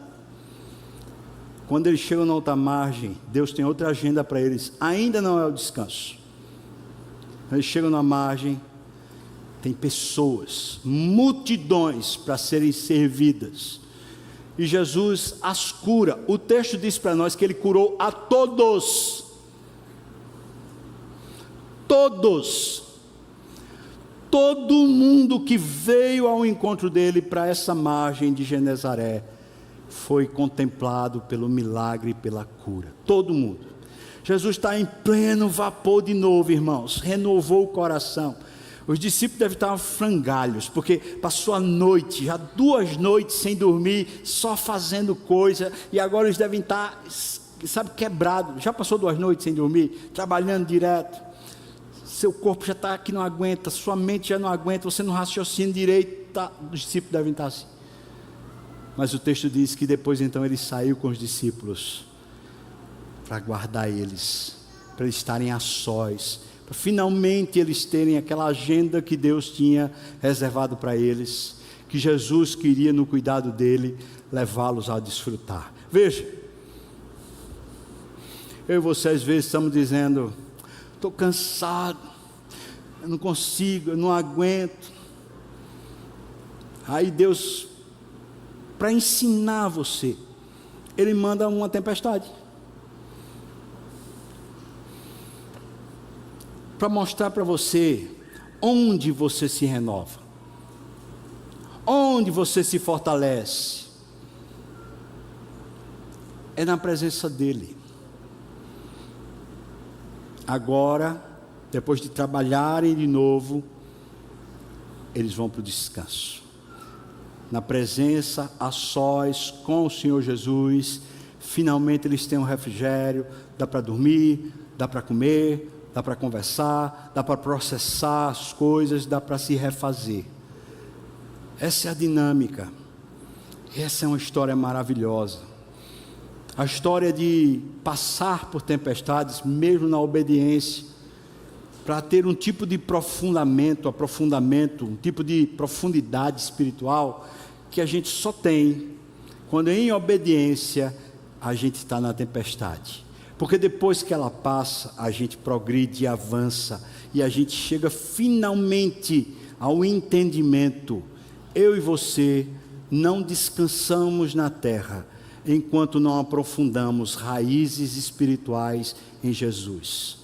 Quando eles chegam na outra margem, Deus tem outra agenda para eles, ainda não é o descanso. Eles chegam na margem, tem pessoas, multidões para serem servidas, e Jesus as cura. O texto diz para nós que Ele curou a todos, todo mundo que veio ao encontro dele para essa margem de Genezaré, foi contemplado pelo milagre e pela cura, todo mundo. Jesus está em pleno vapor de novo, irmãos, renovou o coração. Os discípulos devem estar frangalhos, porque passou a noite, já 2 noites sem dormir, só fazendo coisa, e agora eles devem estar, quebrados. Já passou 2 noites sem dormir, trabalhando direto, seu corpo já está que não aguenta, sua mente já não aguenta, você não raciocina direito, tá? Os discípulos devem estar assim. Mas o texto diz que depois então ele saiu com os discípulos, para guardar eles, para eles estarem a sós, para finalmente eles terem aquela agenda que Deus tinha reservado para eles, que Jesus queria no cuidado dele, levá-los a desfrutar. Veja, eu e você às vezes estamos dizendo, estou cansado, eu não consigo, eu não aguento. Aí Deus, para ensinar você, Ele manda uma tempestade, para mostrar para você onde você se renova, onde você se fortalece, é na presença dEle. Agora, depois de trabalharem de novo, eles vão para o descanso, na presença, a sós, com o Senhor Jesus. Finalmente eles têm um refrigério, dá para dormir, dá para comer, dá para conversar, dá para processar as coisas, dá para se refazer. Essa é a dinâmica. Essa é uma história maravilhosa. A história de passar por tempestades, mesmo na obediência, para ter um tipo de aprofundamento, um tipo de profundidade espiritual, que a gente só tem quando em obediência a gente está na tempestade. Porque depois que ela passa, a gente progride e avança, e a gente chega finalmente ao entendimento. Eu e você não descansamos na terra, enquanto não aprofundamos raízes espirituais em Jesus.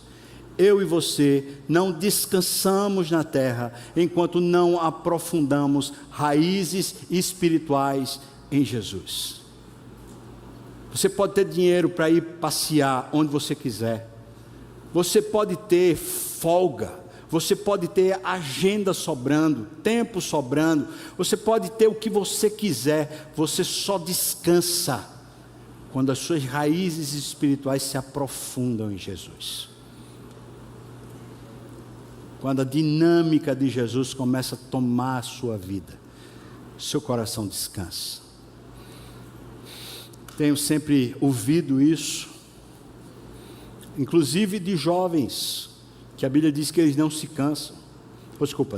Eu e você não descansamos na terra, enquanto não aprofundamos raízes espirituais em Jesus. Você pode ter dinheiro para ir passear onde você quiser, você pode ter folga, você pode ter agenda sobrando, tempo sobrando, você pode ter o que você quiser, você só descansa quando as suas raízes espirituais se aprofundam em Jesus. Quando a dinâmica de Jesus começa a tomar a sua vida, seu coração descansa. Tenho sempre ouvido isso, inclusive de jovens, que a Bíblia diz que eles não se cansam.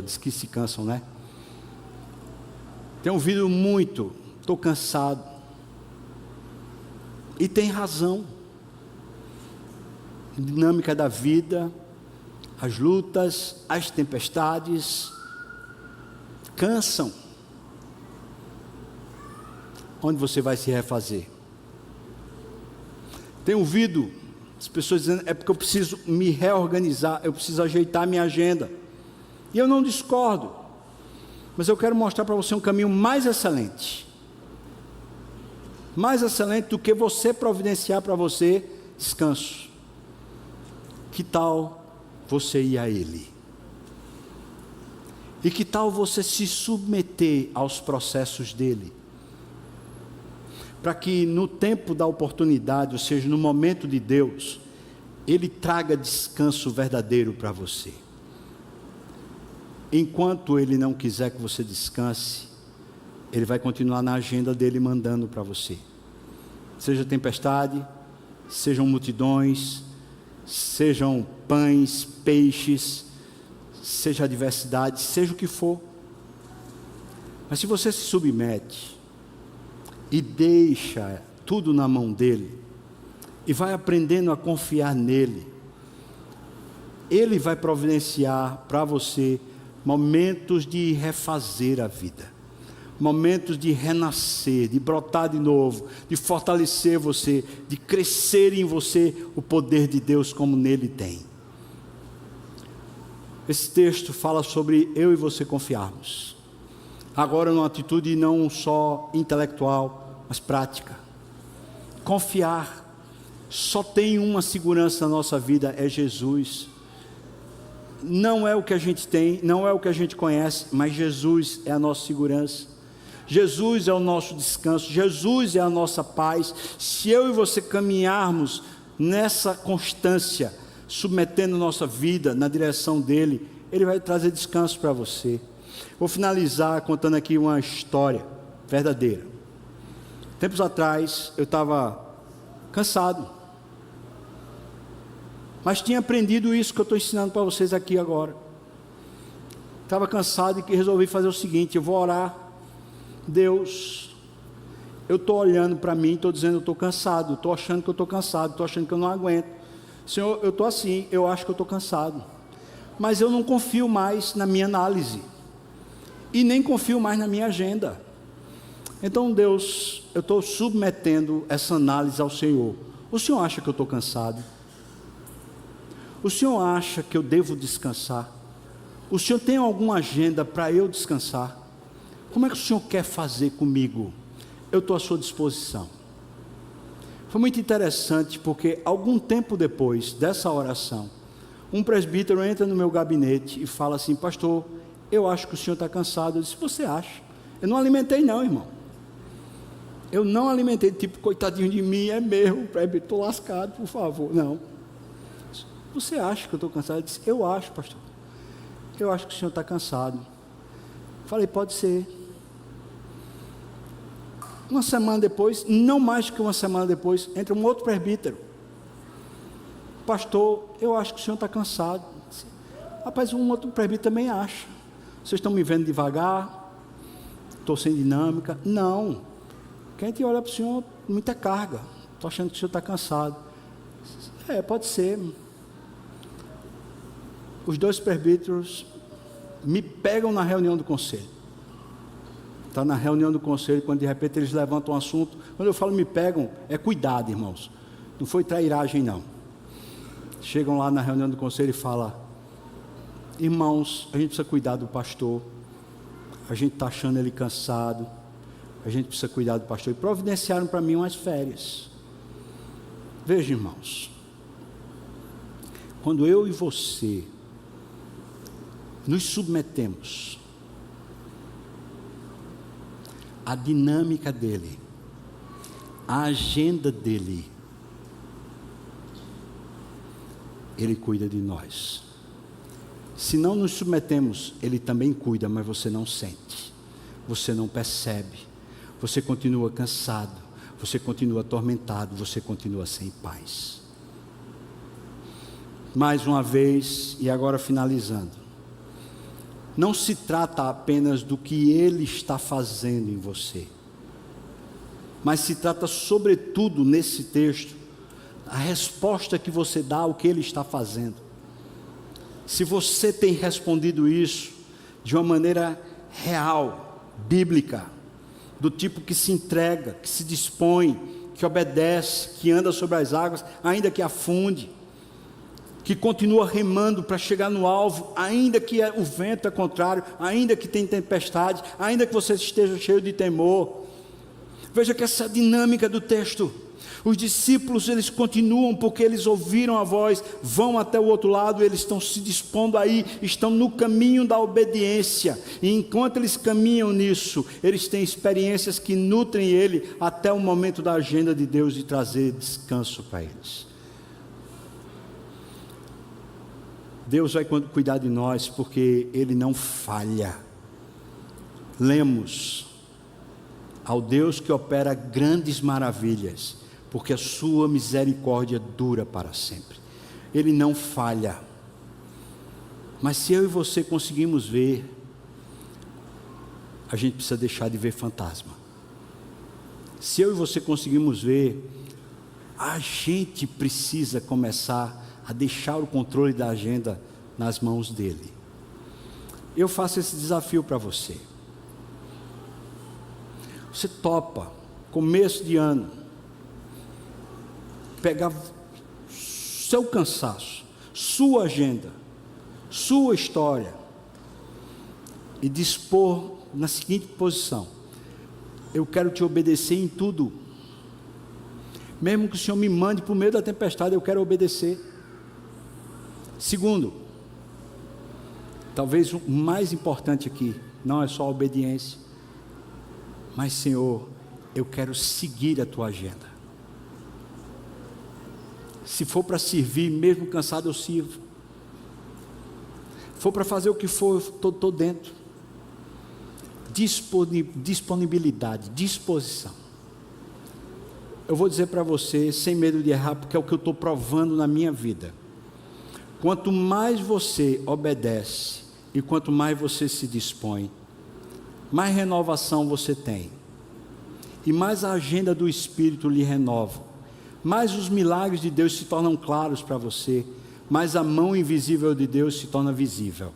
Diz que se cansam, né? Tenho ouvido muito, estou cansado. E tem razão. A dinâmica da vida, as lutas, as tempestades, cansam. Onde você vai se refazer? Tenho ouvido as pessoas dizendo, é porque eu preciso me reorganizar, eu preciso ajeitar minha agenda. E eu não discordo, mas eu quero mostrar para você um caminho mais excelente do que você providenciar para você descanso. Que tal você ir a Ele? E que tal você se submeter aos processos dele? Para que no tempo da oportunidade, ou seja, no momento de Deus, ele traga descanso verdadeiro para você. Enquanto ele não quiser que você descanse, ele vai continuar na agenda dele mandando para você. Seja tempestade, sejam multidões, sejam pães, peixes, seja adversidade, seja o que for. Mas se você se submete e deixa tudo na mão dele, e vai aprendendo a confiar nele, ele vai providenciar para você momentos de refazer a vida, momentos de renascer, de brotar de novo, de fortalecer você, de crescer em você o poder de Deus como nele tem. Esse texto fala sobre eu e você confiarmos, agora numa atitude não só intelectual, mas prática. Confiar. Só tem uma segurança na nossa vida, é Jesus. Não é o que a gente tem, não é o que a gente conhece, mas Jesus é a nossa segurança. Jesus é o nosso descanso, Jesus é a nossa paz. Se eu e você caminharmos nessa constância, submetendo nossa vida na direção dele, ele vai trazer descanso para você. Vou finalizar contando aqui uma história verdadeira. Tempos atrás eu estava cansado, mas tinha aprendido isso que eu estou ensinando para vocês aqui agora. Estava cansado e resolvi fazer o seguinte: eu vou orar. Deus, eu estou olhando para mim, estou dizendo eu estou cansado, estou achando que eu estou cansado, estou achando que eu não aguento. Senhor, eu estou assim, eu acho que eu estou cansado, mas eu não confio mais na minha análise, e nem confio mais na minha agenda. Então Deus, eu estou submetendo essa análise ao Senhor. O Senhor acha que eu estou cansado? O Senhor acha que eu devo descansar? O Senhor tem alguma agenda para eu descansar? Como é que o Senhor quer fazer comigo? Eu estou à sua disposição. Foi muito interessante, porque algum tempo depois dessa oração, um presbítero entra no meu gabinete e fala assim: pastor, eu acho que o senhor está cansado. Eu disse: você acha? Eu não alimentei não, irmão. Eu não alimentei, tipo, coitadinho de mim, é mesmo, presbítero, estou lascado, por favor. Não. Você acha que eu estou cansado? Eu disse: eu acho, pastor. Eu acho que o senhor está cansado. Falei: pode ser. Uma semana depois, não mais que uma semana depois, entra um outro presbítero: pastor, eu acho que o senhor está cansado. Disse: rapaz, um outro presbítero também acha. Vocês estão me vendo devagar? Estou sem dinâmica? Não. Quem te olha para o senhor, muita carga. Estou achando que o senhor está cansado. Pode ser. Os dois presbíteros me pegam na reunião do conselho. Está na reunião do conselho, quando de repente eles levantam um assunto. Quando eu falo me pegam, é cuidado, irmãos. Não foi trairagem, não. Chegam lá na reunião do conselho e falam: irmãos, a gente precisa cuidar do pastor. A gente está achando ele cansado. A gente precisa cuidar do pastor. E providenciaram para mim umas férias. Veja, irmãos, quando eu e você nos submetemos à dinâmica dele, à agenda dele, ele cuida de nós. Se não nos submetemos, ele também cuida, mas você não sente, você não percebe, você continua cansado, você continua atormentado, você continua sem paz. Mais uma vez, e agora finalizando, não se trata apenas do que ele está fazendo em você, mas se trata sobretudo nesse texto, a resposta que você dá ao que ele está fazendo. Se você tem respondido isso de uma maneira real, bíblica, do tipo que se entrega, que se dispõe, que obedece, que anda sobre as águas, ainda que afunde, que continua remando para chegar no alvo, ainda que o vento é contrário, ainda que tem tempestade, ainda que você esteja cheio de temor. Veja que essa é a dinâmica do texto. Os discípulos, eles continuam porque eles ouviram a voz, vão até o outro lado, eles estão se dispondo aí, estão no caminho da obediência, e enquanto eles caminham nisso, eles têm experiências que nutrem ele até o momento da agenda de Deus de trazer descanso para eles. Deus vai cuidar de nós porque Ele não falha. Lemos: ao Deus que opera grandes maravilhas, porque a sua misericórdia dura para sempre. Ele não falha. Mas se eu e você conseguimos ver, a gente precisa deixar de ver fantasma. Se eu e você conseguimos ver, a gente precisa começar a deixar o controle da agenda nas mãos dele. Eu faço esse desafio para você. Você topa, começo de ano, pegar seu cansaço, sua agenda, sua história, e dispor na seguinte posição: eu quero te obedecer em tudo. Mesmo que o Senhor me mande por meio da tempestade, eu quero obedecer. Segundo, talvez o mais importante aqui, não é só a obediência, mas Senhor, eu quero seguir a tua agenda. Se for para servir, mesmo cansado, eu sirvo. For para fazer o que for, eu estou dentro. Disponibilidade, disposição. Eu vou dizer para você, sem medo de errar, porque é o que eu estou provando na minha vida. Quanto mais você obedece e quanto mais você se dispõe, mais renovação você tem, e mais a agenda do Espírito lhe renova, mais os milagres de Deus se tornam claros para você, mais a mão invisível de Deus se torna visível.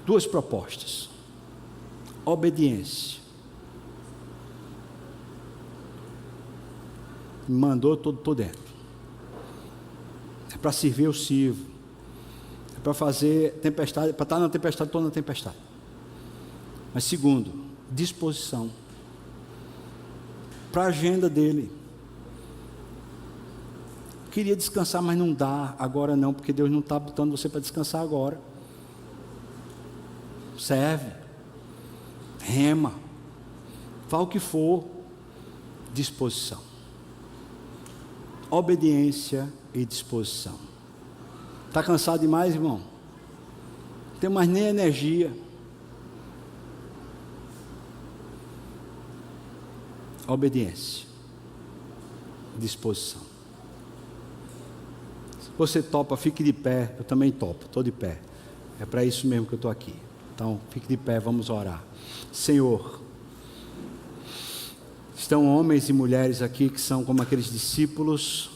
Duas propostas: obediência. Me mandou, estou dentro. É para servir, eu sirvo. É para fazer tempestade, para estar na tempestade, estou na tempestade. Mas segundo, disposição para a agenda dele. Queria descansar, mas não dá agora não, porque Deus não está botando você para descansar agora. Serve, rema, fala o que for. Disposição, obediência e disposição. Está cansado demais, irmão? Não tem mais nem energia. Obediência, disposição. Se você topa, fique de pé. Eu também topo, estou de pé. É para isso mesmo que eu estou aqui. Então, fique de pé, vamos orar. Senhor, estão homens e mulheres aqui que são como aqueles discípulos,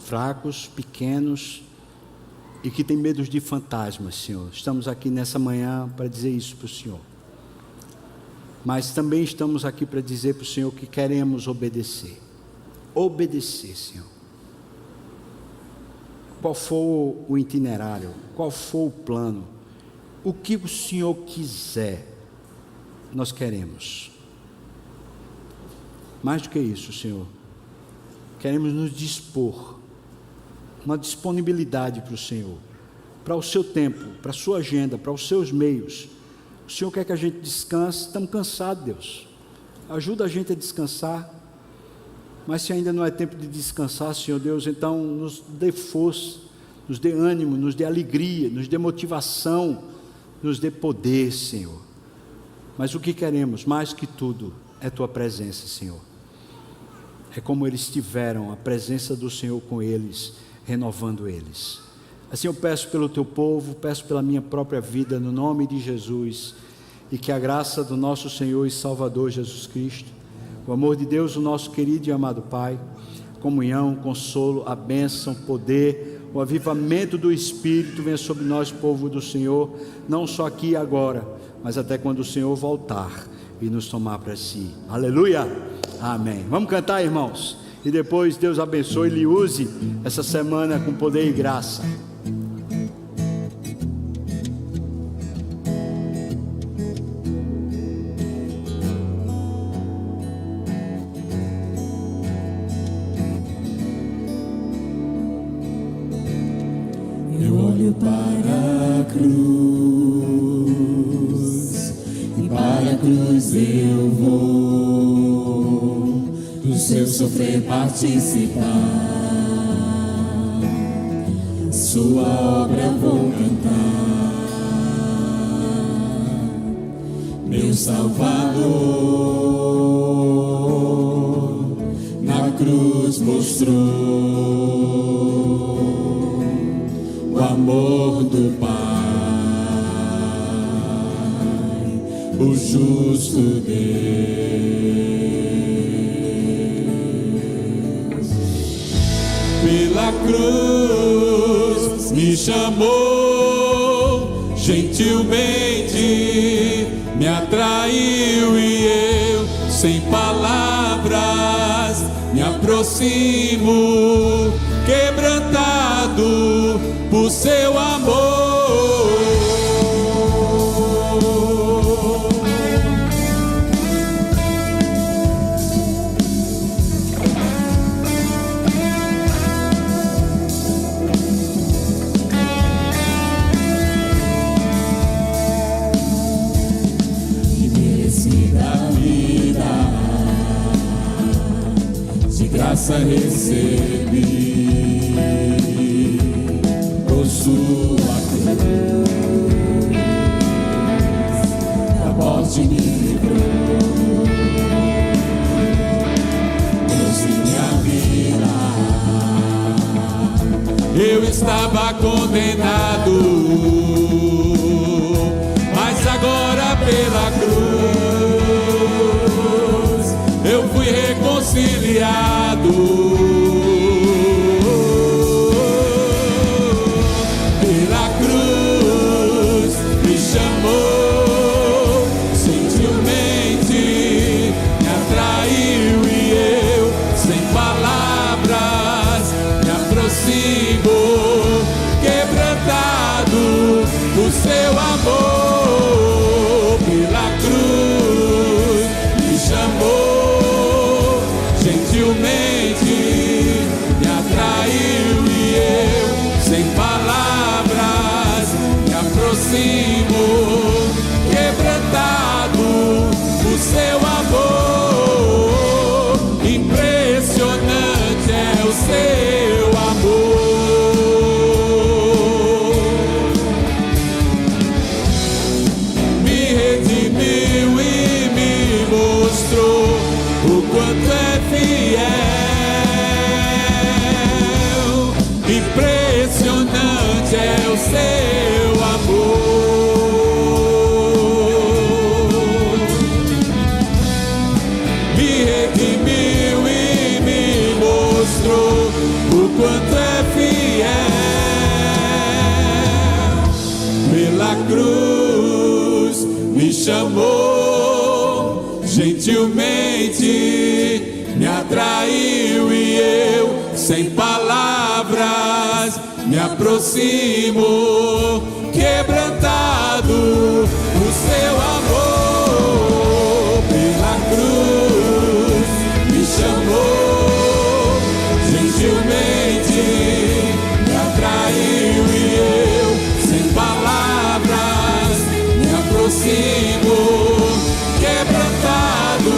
fracos, pequenos, e que têm medo de fantasmas, Senhor. Estamos aqui nessa manhã para dizer isso para o Senhor. Mas também estamos aqui para dizer para o Senhor que queremos obedecer. Obedecer, Senhor. Qual for o itinerário, qual for o plano, o que o Senhor quiser, nós queremos. Mais do que isso, Senhor, queremos nos dispor, uma disponibilidade para o Senhor, para o seu tempo, para a sua agenda, para os seus meios. O Senhor quer que a gente descanse. Estamos cansados, Deus, ajuda a gente a descansar. Mas se ainda não é tempo de descansar, Senhor Deus, então nos dê força, nos dê ânimo, nos dê alegria, nos dê motivação, nos dê poder, Senhor. Mas o que queremos, mais que tudo, é Tua presença, Senhor. É como eles tiveram a presença do Senhor com eles, renovando eles. Assim eu peço pelo Teu povo, peço pela minha própria vida, no nome de Jesus, e que a graça do nosso Senhor e Salvador Jesus Cristo, o amor de Deus, o nosso querido e amado Pai, comunhão, consolo, a bênção, poder, o avivamento do Espírito venha sobre nós, povo do Senhor, não só aqui e agora, mas até quando o Senhor voltar e nos tomar para si. Aleluia, amém. Vamos cantar, irmãos, e depois Deus abençoe e lhe use essa semana com poder e graça. olho para a cruz, e para a cruz eu vou, do seu sofrer participar. Sua obra vou cantar, meu Salvador na cruz mostrou o amor do Pai, o justo Deus. Pela cruz me chamou, gentilmente me atraiu, e eu, sem palavras, me aproximo, quebrantado por seu amor. Graça recebi por sua cruz, da morte me livrou. Deus em minha vida, eu estava condenado, mas agora pela cruz eu fui reconciliado. Pela cruz me chamou, gentilmente me atraiu, e eu, sem palavras, me aproximo, quebrantado por seu amor. Pela cruz me chamou, gentilmente me atraiu, e eu, sem palavras, me aproximo, quebrantado por seu amor. Impressionante é o seu amor. Me redimiu e me mostrou o quanto é fiel. Impressionante é o seu amor. Me redimiu e me mostrou o quanto é fiel. Pela cruz me chamou, gentilmente me atraiu, e eu, sem palavras, me aproximo, quebrantado por seu amor. Pela cruz me chamou, gentilmente me atraiu, e eu, sem palavras, me aproximo, quebrantado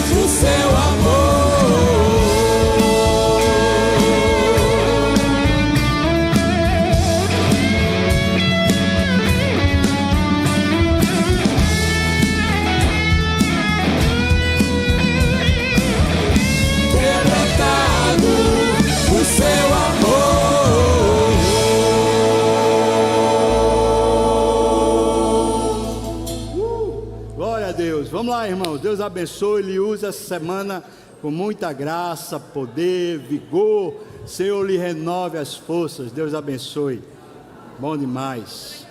por seu amor. Quebrantado por seu amor. Glória a Deus. Vamos lá, irmãos. Deus abençoe. Ele usa essa semana com muita graça, poder, vigor. Senhor, lhe renove as forças. Deus abençoe. Bom demais.